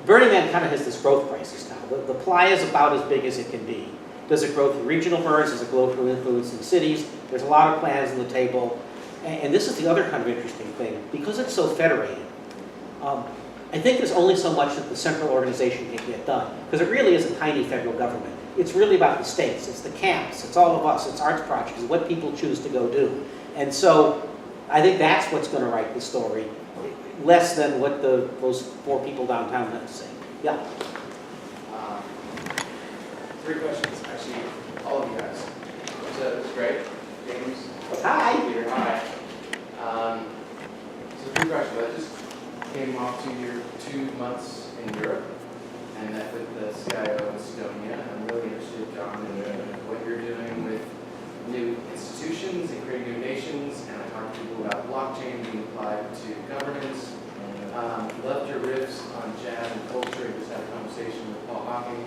Burning Man kind of has this growth crisis now. The Playa is about as big as it can be. Does it grow through regional burns? Does it grow through influence in cities? There's a lot of plans on the table. And this is the other kind of interesting thing. Because it's so federated, I think there's only so much that the central organization can get done. Because it really is a tiny federal government. It's really about the states. It's the camps. It's all of us. It's arts projects. It's what people choose to go do. And so I think that's what's going to write the story, less than what those 4 people downtown have to say. Yeah. 3 questions, actually, all of you guys. So it was great. James. Hi. Peter, hi. So 3 questions. I just came off to your 2 months in Europe and met with the CIO of Estonia. I'm really interested, John, in what you're doing with new institutions and creating new nations. And I talked to people about blockchain being applied to governance. Loved your riffs on jazz and culture. I just had a conversation with Paul Hawking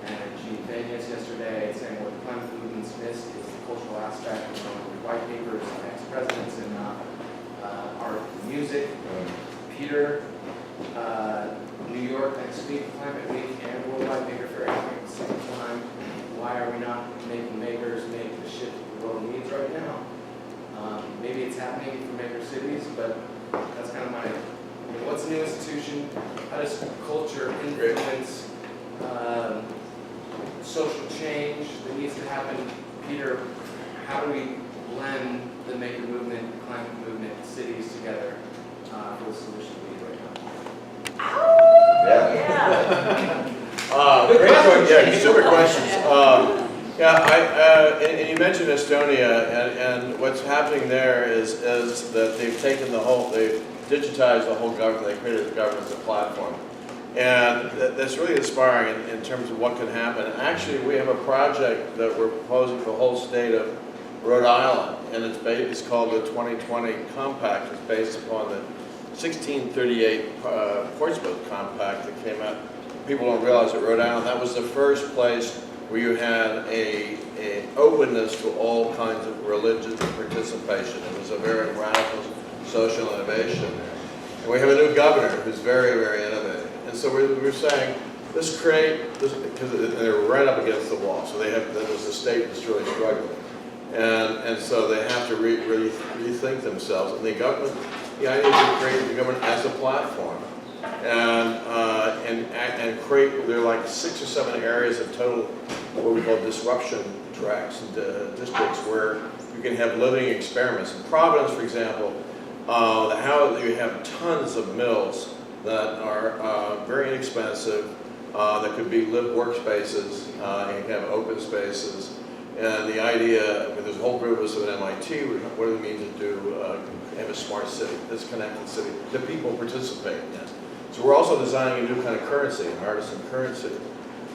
and Gene Vanias yesterday, saying what the climate movement's missed is the cultural aspect of white papers on ex-presidents and art and music. Peter, New York next week, Climate Week, and Worldwide Maker Fair happening at the same time. Why are we not making makers make the shift the world needs right now? Maybe it's happening for maker cities, but that's kind of my, what's a new institution? How does culture influence social change that needs to happen? Peter, how do we blend the maker movement, climate movement, cities together for the solution we need right now? Great question. Yeah, super questions. Yeah, and you mentioned Estonia, and what's happening there is that they've taken they've digitized the whole government, they created the government as a platform. And that's really inspiring in terms of what can happen. And actually, we have a project that we're proposing for the whole state of Rhode Island, and it's called the 2020 Compact. It's based upon the 1638 Portsmouth Compact that came out. People don't realize that Rhode Island, that was the first place where you had a openness to all kinds of religious participation. It was a very radical social innovation. And we have a new governor who's very, very innovative. And so we're saying, let's create this, because they're right up against the wall. So there's a state that's really struggling. And so they have to really rethink themselves. And the government, the idea is to create the government as a platform. And create, there are like 6 or 7 areas of total, what we call disruption tracks and districts where you can have living experiments. In Providence, for example, how you have tons of mills that are very inexpensive, that could be lived workspaces, you can have open spaces. And the idea, there's a whole group of us at MIT, what do we mean to do, have a smart city, this connected city, that people participate in. So we're also designing a new kind of currency, an artisan currency,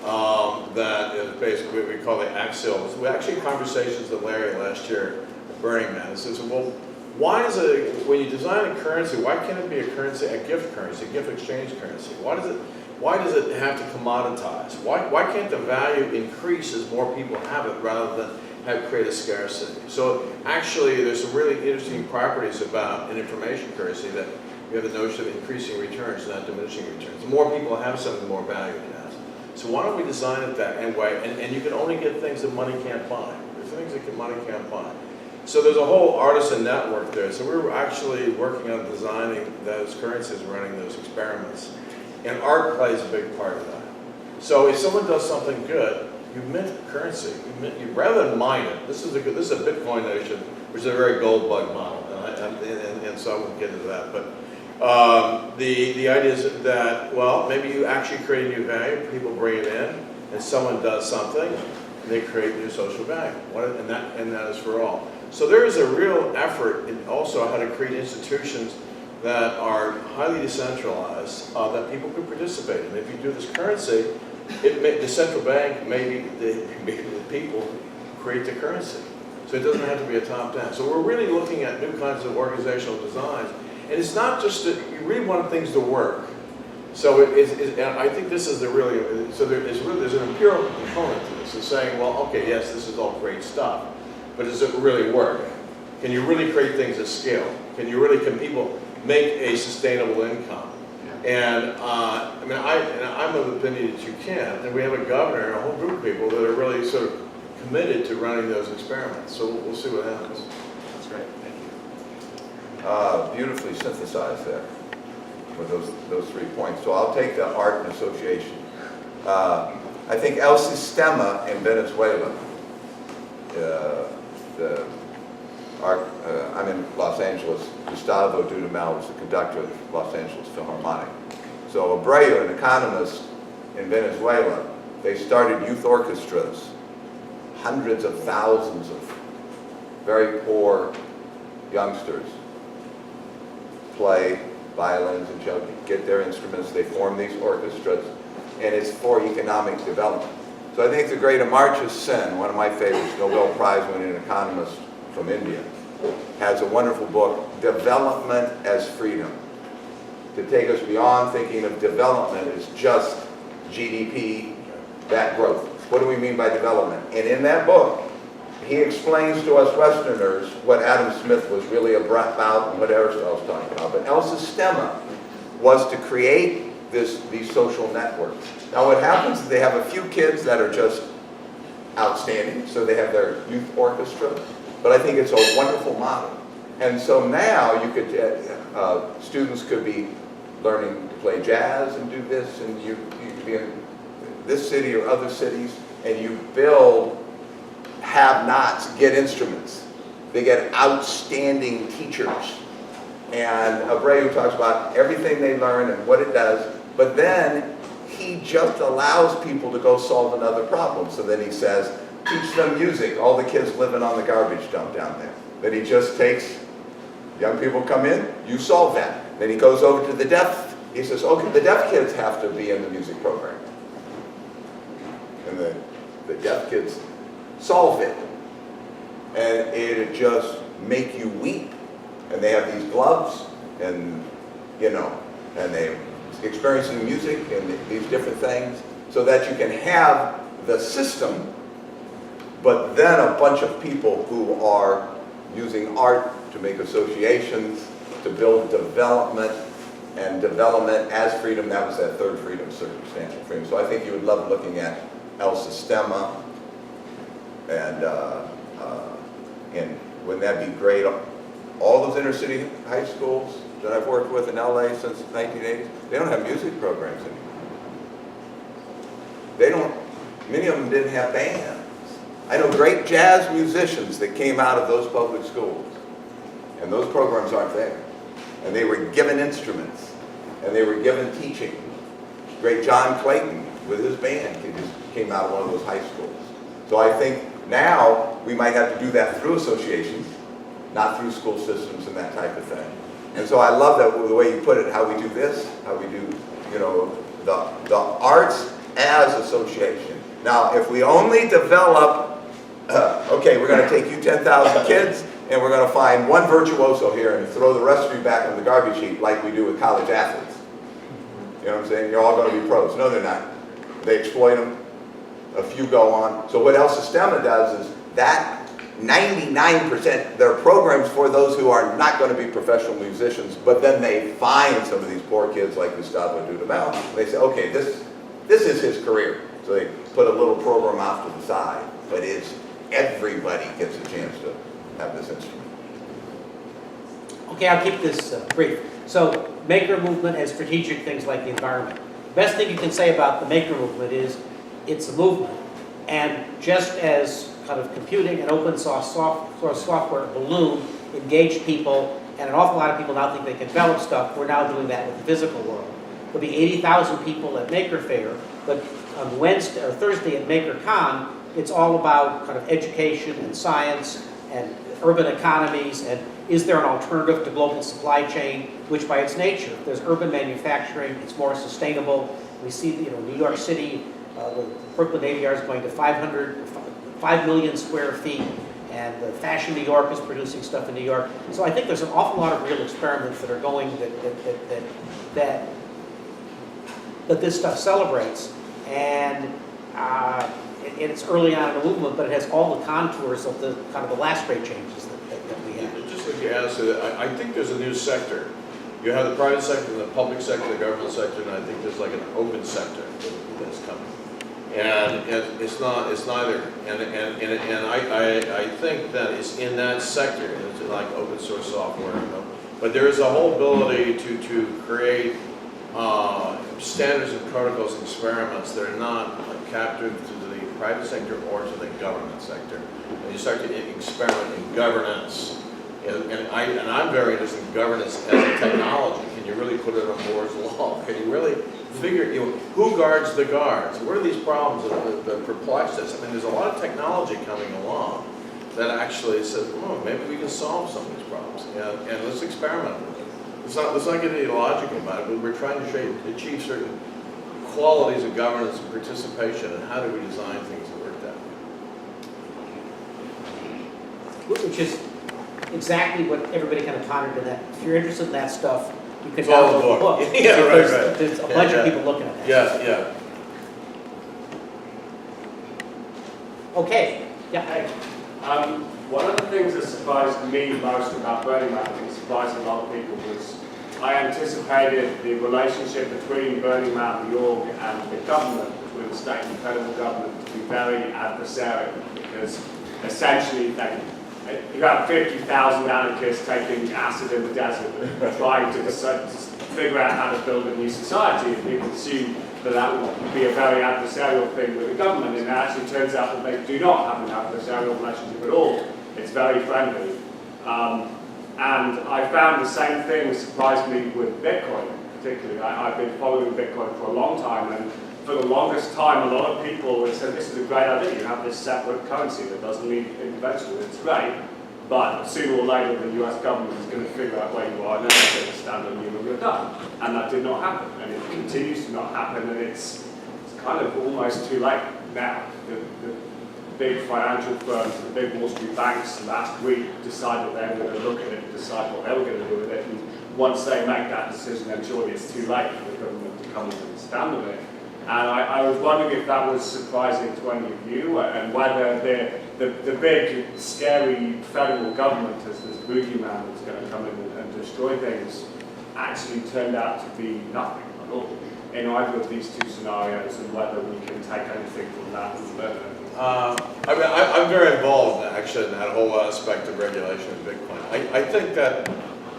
that is basically what we call the Axial. So we actually had conversations with Larry last year at Burning Man. He says, well, why is it, when you design a currency, why can't it be a currency, a gift currency, a gift exchange currency? Why does it have to commoditize? Why can't the value increase as more people have it rather than create a scarcity? So actually, there's some really interesting properties about an information currency that you have the notion of increasing returns, not diminishing returns. The more people have something, the more value it has. So why don't we design it that way? And you can only get things that money can't buy. There's things that money can't buy. So there's a whole artisan network there. So we're actually working on designing those currencies, running those experiments. And art plays a big part of that. So if someone does something good, you mint currency. You rather than mine it. This is a Bitcoin nation, which is a very gold bug model. And so I won't get into that. But the idea is that, well, maybe you actually create a new value, people bring it in, and someone does something, and they create new social value. And that is for all. So there is a real effort in also how to create institutions that are highly decentralized, that people can participate in. If you do this currency, the central bank may be the people who create the currency. So it doesn't have to be a top-down. So we're really looking at new kinds of organizational designs. And it's not just that you really want things to work. So I think this is there's an empirical component to this. It's saying, well, okay, yes, this is all great stuff, but does it really work? Can you really create things at scale? Can people make a sustainable income? And I'm of the opinion that you can. And we have a governor and a whole group of people that are really sort of committed to running those experiments. So we'll see what happens. That's great. Thank you. Beautifully synthesized there with those 3 points. So I'll take the art and association. I think El Sistema in Venezuela, I'm in Los Angeles. Gustavo Dudamel was the conductor of the Los Angeles Philharmonic. So Abreu, an economist in Venezuela, they started youth orchestras, hundreds of thousands of very poor youngsters play violins and cello, get their instruments, they form these orchestras, and it's for economic development. So I think the great Amartya Sen, one of my favorites, Nobel Prize-winning economist from India, has a wonderful book, Development as Freedom, to take us beyond thinking of development as just GDP, that growth. What do we mean by development? And in that book, he explains to us Westerners what Adam Smith was really about and what Aristotle was talking about. But El Sistema was to create these social networks. Now what happens is they have a few kids that are just outstanding, so they have their youth orchestra, but I think it's a wonderful model. And so now you could, students could be learning to play jazz and do this, and you could be in this city or other cities, and you build have-nots, get instruments. They get outstanding teachers. And Abreu talks about everything they learn and what it does, but then he just allows people to go solve another problem. So then he says, teach them music, all the kids living on the garbage dump down there. Then he just takes, young people come in, you solve that. Then he goes over to the deaf, he says, okay, the deaf kids have to be in the music program. And the deaf kids solve it. And it'd just make you weep. And they have these gloves, and you know, and they're experiencing music and these different things, so that you can have the system, but then a bunch of people who are using art to make associations, to build development, and development as freedom. That was that third freedom, circumstantial freedom. So I think you would love looking at El Sistema, and wouldn't that be great? All those inner city high schools that I've worked with in LA since the 1980s, they don't have music programs anymore. They don't, many of them didn't have bands. I know great jazz musicians that came out of those public schools, and those programs aren't there. And they were given instruments, and they were given teaching. Great John Clayton with his band came out of one of those high schools. So I think now we might have to do that through associations, not through school systems and that type of thing. And so I love that the way you put it, how we do this, how we do, you know, the arts as association. Now, if we only develop, okay, we're going to take you 10,000 kids, and we're going to find one virtuoso here and throw the rest of you back on the garbage heap like we do with college athletes. You know what I'm saying? You're all going to be pros. No, they're not. They exploit them. A few go on. So what El Sistema does is that 99%, there are programs for those who are not going to be professional musicians, but then they find some of these poor kids like Gustavo Dudamel. They say, okay, this is his career. So they put a little program off to the side, but everybody gets a chance to have this instrument. Okay, I'll keep this brief. So, maker movement and strategic things like the environment. Best thing you can say about the maker movement is it's a movement. And just as kind of computing and open source software balloon engaged people, and an awful lot of people now think they can develop stuff, we're now doing that with the physical world. There'll be 80,000 people at Maker Fair, but on Wednesday or Thursday at MakerCon, it's all about kind of education and science and urban economies, and is there an alternative to global supply chain, which by its nature, if there's urban manufacturing, it's more sustainable. We see, you know, New York City, the Brooklyn Navy Yard is going to 5 million square feet, and the Fashion New York is producing stuff in New York. So I think there's an awful lot of real experiments that are going that this stuff celebrates, and it's early on in the movement, but it has all the contours of the kind of the last great changes that we had. Just like you asked, I think there's a new sector. You have the private sector and the public sector, the government sector, and I think there's like an open sector that's coming. And it's neither. And I think that it's in that sector, it's like open source software. But there is a whole ability to create standards and protocols and experiments that are not captive to the private sector or to the government sector. And you start to experiment in governance. And I'm very interested in governance as a technology. Can you really put it on Moore's law? Can you really figure, who guards the guards? What are these problems that perplex us? I mean, there's a lot of technology coming along that actually says, oh, maybe we can solve some of these problems. And let's experiment with it. Let's not get ideological about it, but we're trying to achieve certain qualities of governance and participation, and how do we design things that work that way? Which is exactly what everybody kind of pondered in that. If you're interested in that stuff, you can Follow download the the book. Yeah, right. There's a bunch of people looking at that. Yeah. Okay. Yeah. Hey, one of the things that surprised me most about Burning Man, I think surprised a lot of people, was I anticipated the relationship between Burning Man, the org, and the government, between the state and federal government, to be very adversarial, because essentially you have 50,000 anarchists taking acid in the desert and trying to figure out how to build a new society, and people assume that would be a very adversarial thing with the government, and it actually turns out that they do not have an adversarial relationship at all. It's very friendly. And I found the same thing surprised me with Bitcoin, particularly. I've been following Bitcoin for a long time, and for the longest time, a lot of people have said, this is a great idea, you have this separate currency that doesn't need intervention, it's great, but sooner or later the US government is going to figure out where you are and then they're going to stand on you and you're done. And that did not happen, and it continues to not happen, and it's kind of almost too late now. The big financial firms, the big Wall Street banks last week decided they were going to look at it and decide what they were going to do with it, and once they make that decision, then surely it's too late for the government to come and stand on it. And I was wondering if that was surprising to any of you, and whether the big, scary federal government as this boogeyman that's going to come in and destroy things actually turned out to be nothing at all in either of these two scenarios, and whether we can take anything from that and learn anything. I mean, I'm very involved actually in that whole aspect of regulation of Bitcoin. I think that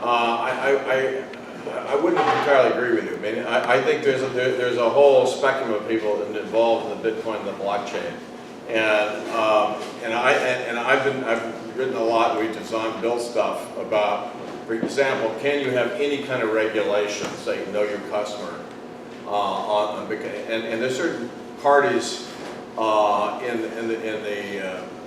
I wouldn't entirely agree with you. I mean, I think there's a whole spectrum of people involved in the Bitcoin and the blockchain, and I've written a lot. We designed, built stuff about, for example, can you have any kind of regulation, say know your customer on Bitcoin, and there's certain parties in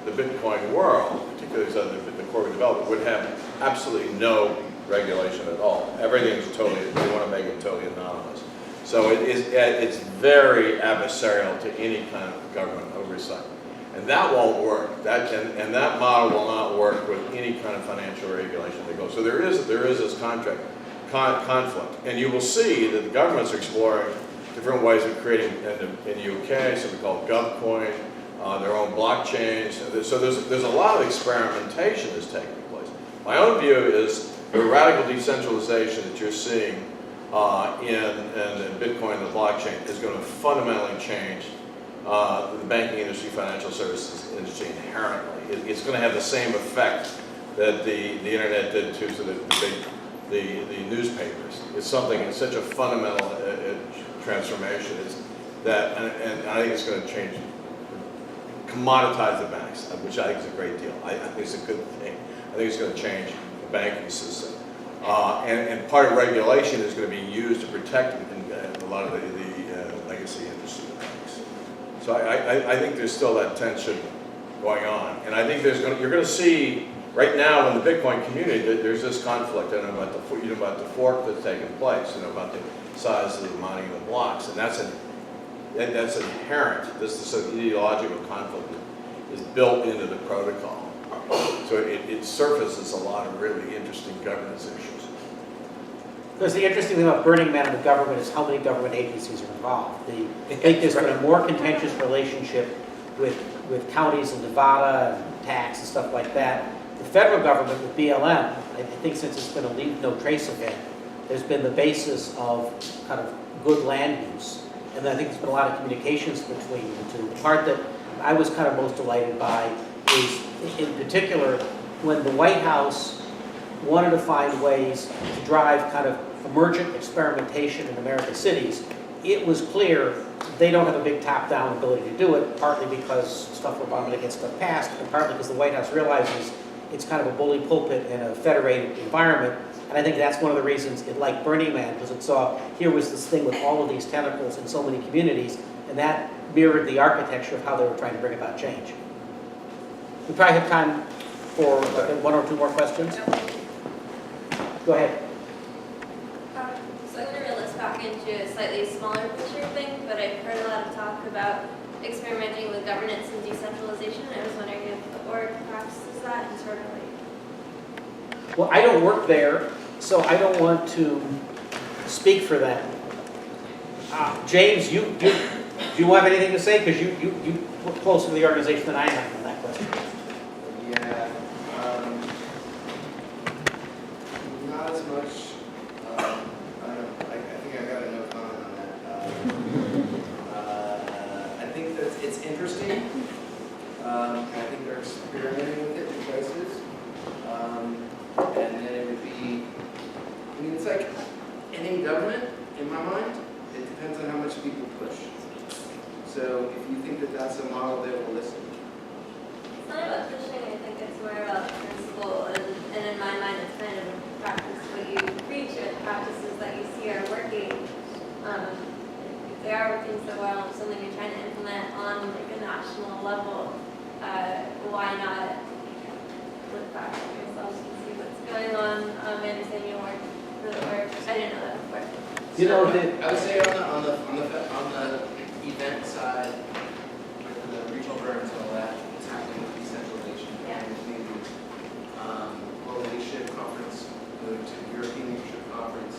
the Bitcoin world, particularly the corporate development, would have absolutely no regulation at all. Everything's totally, they want to make it totally anonymous. So it's very adversarial to any kind of government oversight. And that won't work. And that model will not work with any kind of financial regulation that goes. So there is this conflict. And you will see that the governments are exploring different ways of creating, in the UK, something called GovCoin, their own blockchains. So there's a lot of experimentation that's taking place. My own view is the radical decentralization that you're seeing in Bitcoin and the blockchain is going to fundamentally change the banking industry, financial services industry inherently. It's going to have the same effect that the internet did to the newspapers. It's such a fundamental transformation and I think it's going to change, commoditize the banks, which I think is a great deal. I think it's a good thing. I think it's going to change the banking system. And part of regulation is going to be used to protect a lot of the legacy industry banks. So I think there's still that tension going on. And I think you're going to see, right now in the Bitcoin community, there's this conflict about the fork that's taking place, about the size of the mining of the blocks. And that's inherent. This ideological conflict is built into the protocol. So it surfaces a lot of really interesting governance issues. Because the interesting thing about Burning Man and the government is how many government agencies are involved. I think there's been a more contentious relationship with counties in Nevada and tax and stuff like that. The federal government with BLM, I think since it's been a leave no trace event, there's been the basis of kind of good land use. And then I think there's been a lot of communications between the two. The part that I was kind of most delighted by is, in particular, when the White House wanted to find ways to drive kind of emergent experimentation in American cities, it was clear they don't have a big top-down ability to do it, partly because stuff Obama gets stuff passed, and partly because the White House realizes it's kind of a bully pulpit in a federated environment. And I think that's one of the reasons it liked Burning Man, because it saw here was this thing with all of these tentacles in so many communities, and that mirrored the architecture of how they were trying to bring about change. We probably have time for one or two more questions. Go ahead. So I'm going to reel this back into a slightly smaller picture thing, but I've heard a lot of talk about experimenting with governance and decentralization, and I was wondering if the board practices that internally. Well, I don't work there, so I don't want to speak for them. James, do you have anything to say? Because you work closer to the organization than I am on that question. Yeah, not as much. I think I got a no comment on that. I think that it's interesting. I think they're experimenting with it in places. And then it would be, I mean, it's like any government, in my mind, it depends on how much people push. So if you think that that's a model, they will listen. It's not about pushing, I think it's more about principle, and in my mind it's kind of practice what you preach, and practices that you see are working. If they are working so well, and something you're trying to implement on like a national level, why not look back at yourselves and see what's going on? I understand you work for the work. I didn't know that before. You know, I would say on the event side, with the regional burns and all that, what's happening with decentralization and maybe World Leadership Conference, to European Leadership Conference,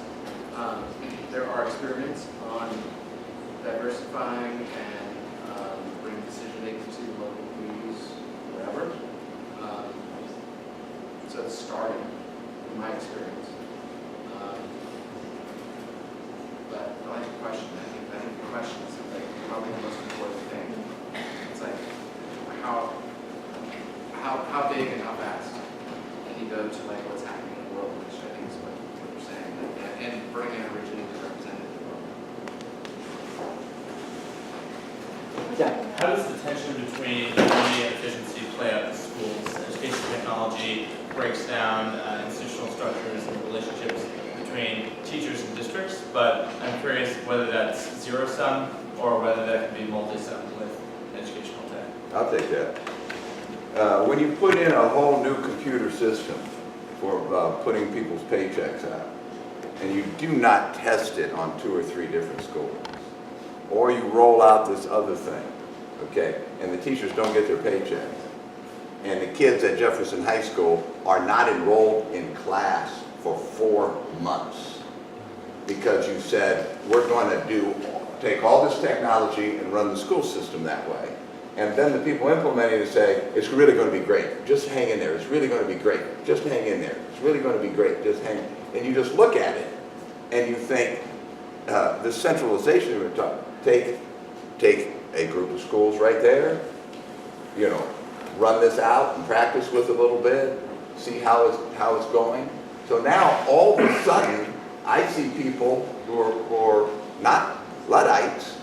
there are experiments on diversifying and bringing decision making to local communities, wherever. So it's starting, in my experience. But I like the question. I think the question is like probably the most important thing. It's like how big and how fast can you go to like what's happening in the world, which I think is what you're saying, and Burning Man originated represented the world. Yeah. How does the tension between economy and efficiency play out in schools? Education technology breaks down institutional structures and relationships between teachers and districts, but I'm curious whether that's zero-sum or whether that can be multi-sum with educational tech. I'll take that. When you put in a whole new computer system for putting people's paychecks out, and you do not test it on 2 or 3 different schools, or you roll out this other thing, okay, and the teachers don't get their paychecks, and the kids at Jefferson High School are not enrolled in class for 4 months because you said, we're going to take all this technology and run the school system that way. And then the people implementing it say, it's really going to be great. Just hang in there. It's really going to be great. Just hang in there. It's really going to be great. Just hang. And you just look at it and you think, the centralization we're talking, take a group of schools right there, you know, run this out and practice with it a little bit, see how it's going. So now, all of a sudden, I see people who are not Luddites,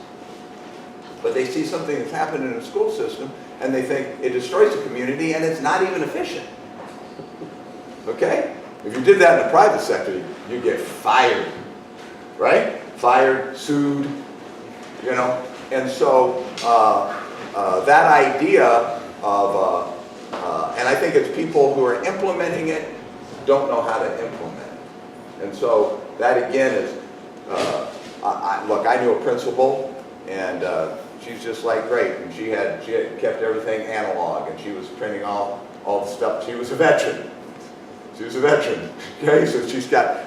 but they see something that's happened in the school system, and they think it destroys the community, and it's not even efficient. Okay? If you did that in the private sector, you'd get fired, right? Fired, sued, you know? And so, that idea of, and I think it's people who are implementing it don't know how to implement it. And so that again is, look, I knew a principal, and she's just like great, and she had kept everything analog, and she was printing all the stuff. She was a veteran. She was a veteran. Okay, so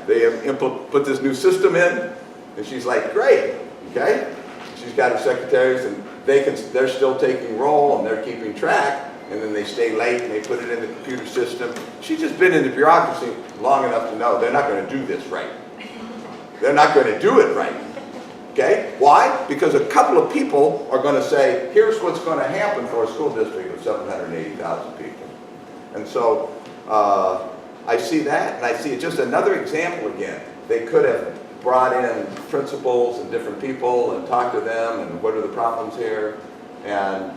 they put this new system in, and she's like great. Okay, she's got her secretaries, and they're still taking roll, and they're keeping track. And then they stay late and they put it in the computer system. She's just been in the bureaucracy long enough to know they're not going to do this right. They're not going to do it right. Okay? Why? Because a couple of people are going to say, here's what's going to happen for a school district of 780,000 people. And so I see that, and I see just another example again. They could have brought in principals and different people and talked to them and what are the problems here. And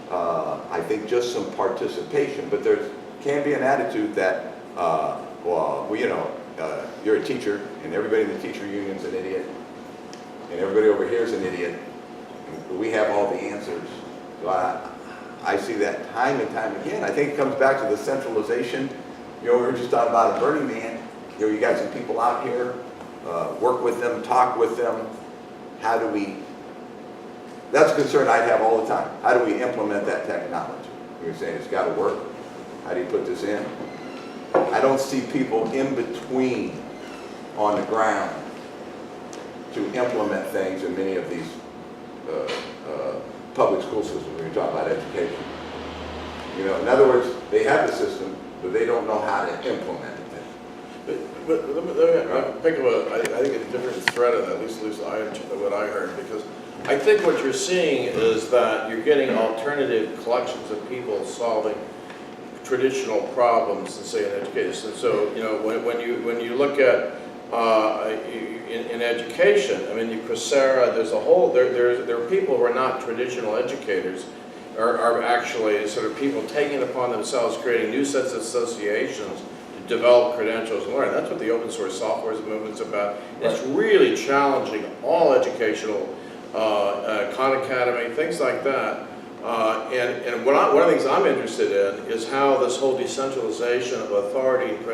I think just some participation, but there can be an attitude that, well, you know, you're a teacher, and everybody in the teacher union's an idiot, and everybody over here is an idiot, and we have all the answers. So I see that time and time again. I think it comes back to the centralization. You know, we were just talking about a Burning Man. You know, you got some people out here, work with them, talk with them. How do we? That's a concern I'd have all the time. How do we implement that technology? You're saying it's got to work. How do you put this in? I don't see people in between on the ground to implement things in many of these public school systems when you talk about education. You know, in other words, they have the system, but they don't know how to implement it. But let me pick up I think a different thread of that, at least what I heard, because I think what you're seeing is that you're getting alternative collections of people solving traditional problems, say in education. So you know when you look at in education, I mean Coursera, there's a whole there are people who are not traditional educators, are actually sort of people taking it upon themselves, creating new sets of associations to develop credentials and learn. That's what the open source software movement's about. It's really challenging all educational Khan Academy, things like that. And one of the things I'm interested in is how this whole decentralization of authority and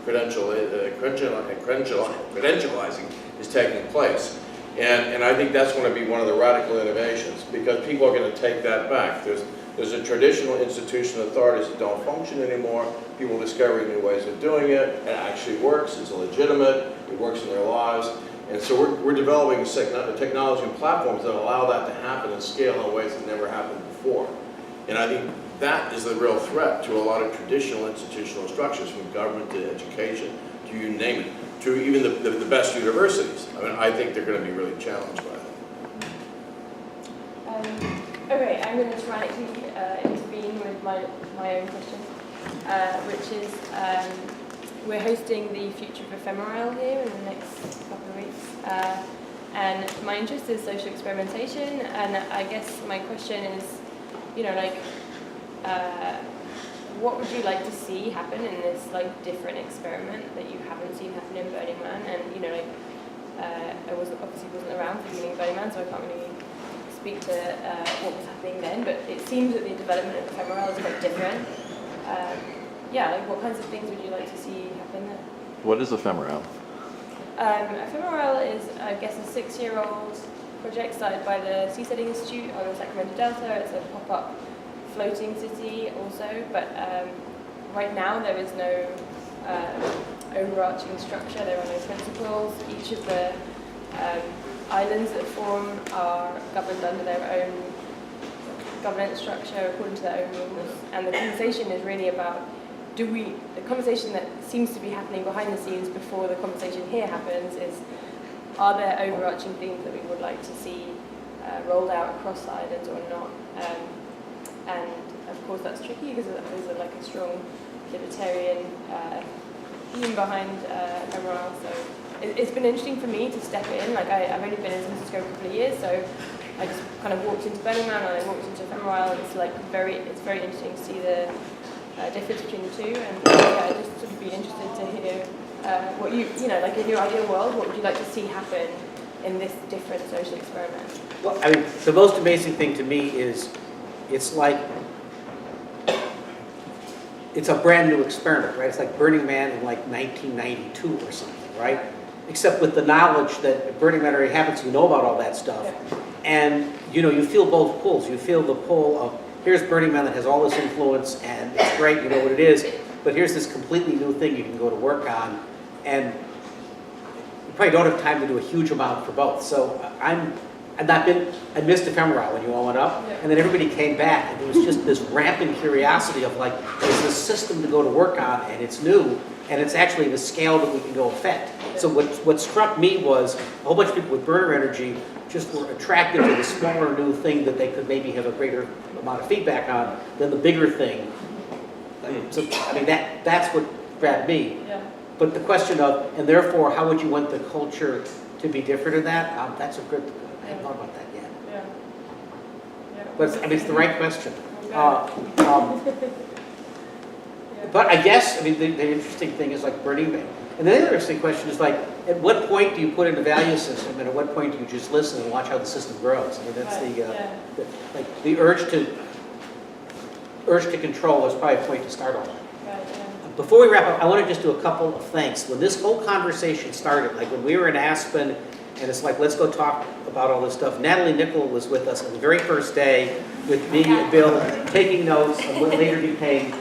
credentializing is taking place. And I think that's going to be one of the radical innovations, because people are going to take that back. There's a traditional institutional authorities that don't function anymore. People discovering new ways of doing it. It actually works. It's legitimate. It works in their lives. And so we're developing technology and platforms that allow that to happen and scale in ways that never happened before. And I think that is the real threat to a lot of traditional institutional structures, from government to education to you name it, to even the best universities. I mean, I think they're going to be really challenged by that. Okay, I'm going to try to intervene with my own question, which is we're hosting the Future of Ephemeral here in the next couple of weeks. And my interest is social experimentation, and I guess my question is, what would you like to see happen in this different experiment that you haven't seen happen in Burning Man? And I obviously wasn't around for the beginning of Burning Man, so I can't really speak to what was happening then. But it seems that the development of Ephemeral is quite different. What kinds of things would you like to see happen there? What is Ephemeral? Ephemeral is, I guess, a 6-year-old project started by the Seasetting Institute on the Sacramento Delta. It's a pop-up floating city also, but right now there is no overarching structure. There are no principles. Each of the islands that form are governed under their own governance structure according to their own rules. And the conversation is really about, the conversation that seems to be happening behind the scenes before the conversation here happens is, are there overarching themes that we would like to see rolled out across the islands or not? And of course that's tricky because there's a strong libertarian theme behind Ephemeral. So it's been interesting for me to step in. I've only been in San Francisco a couple of years, so I just kind of walked into Burning Man and I walked into Ephemeral, and it's very interesting to see the difference between the two. And I'd just sort of be interested to hear what in your ideal world, what would you like to see happen in this different social experiment? Well, I mean, the most amazing thing to me is it's a brand new experiment, right? It's like Burning Man in 1992 or something, right? Except with the knowledge that Burning Man already happens, you know about all that stuff. Yeah. And, you feel both pulls. You feel the pull of, here's Burning Man that has all this influence and it's great, you know what it is, but here's this completely new thing you can go to work on, and you probably don't have time to do a huge amount for both. So I missed Ephemeral when you all went up, and then everybody came back, and there was just this rampant curiosity of there's this system to go to work on, and it's new, and it's actually the scale that we can go affect. So what struck me was a whole bunch of people with burner energy just were attracted to the smaller new thing that they could maybe have a greater amount of feedback on than the bigger thing. So, I mean, that's what grabbed me. Yeah. But the question of, and therefore, how would you want the culture to be different in that? That's a good, I haven't thought about that yet. Yeah. But it's the right question. But I guess, the interesting thing is Burning Man. And the other interesting question is at what point do you put in a value system, and at what point do you just listen and watch how the system grows? I mean, that's the urge to control is probably a point to start on. Before we wrap up, I want to just do a couple of thanks. When this whole conversation started, when we were in Aspen, and it's let's go talk about all this stuff, Natalie Nickel was with us on the very first day with me and Bill, taking notes on what later became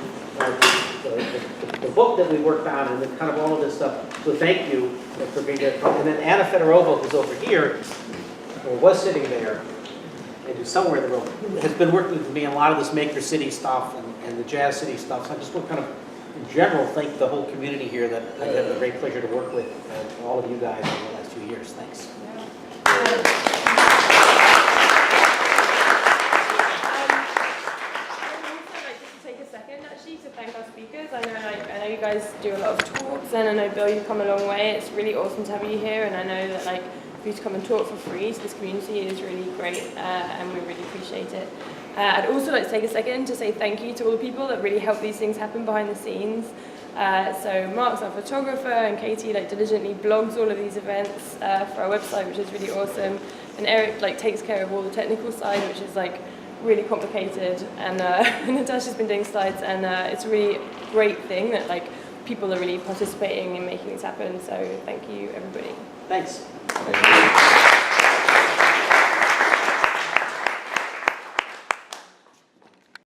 the book that we worked on, and then kind of all of this stuff. So thank you for being there. And then Anna Fedorova, who's over here, or was sitting there, and who's somewhere in the room, has been working with me on a lot of this Maker City stuff and the Jazz City stuff. So I just want to kind of, in general, thank the whole community here that I've had the great pleasure to work with, all of you guys over the last few years. Thanks. To thank our speakers. I know you guys do a lot of talks, and I know, Bill, you've come a long way. It's really awesome to have you here, and I know that for you to come and talk for free to this community is really great, and we really appreciate it. I'd also like to take a second to say thank you to all the people that really help these things happen behind the scenes. So Mark's our photographer, and Katie diligently blogs all of these events for our website, which is really awesome. and Eric like takes care of all the technical side, which is like really complicated, and Natasha's been doing slides, and it's a really great thing that like people are really participating in making this happen, so thank you everybody. Thanks. Thank you.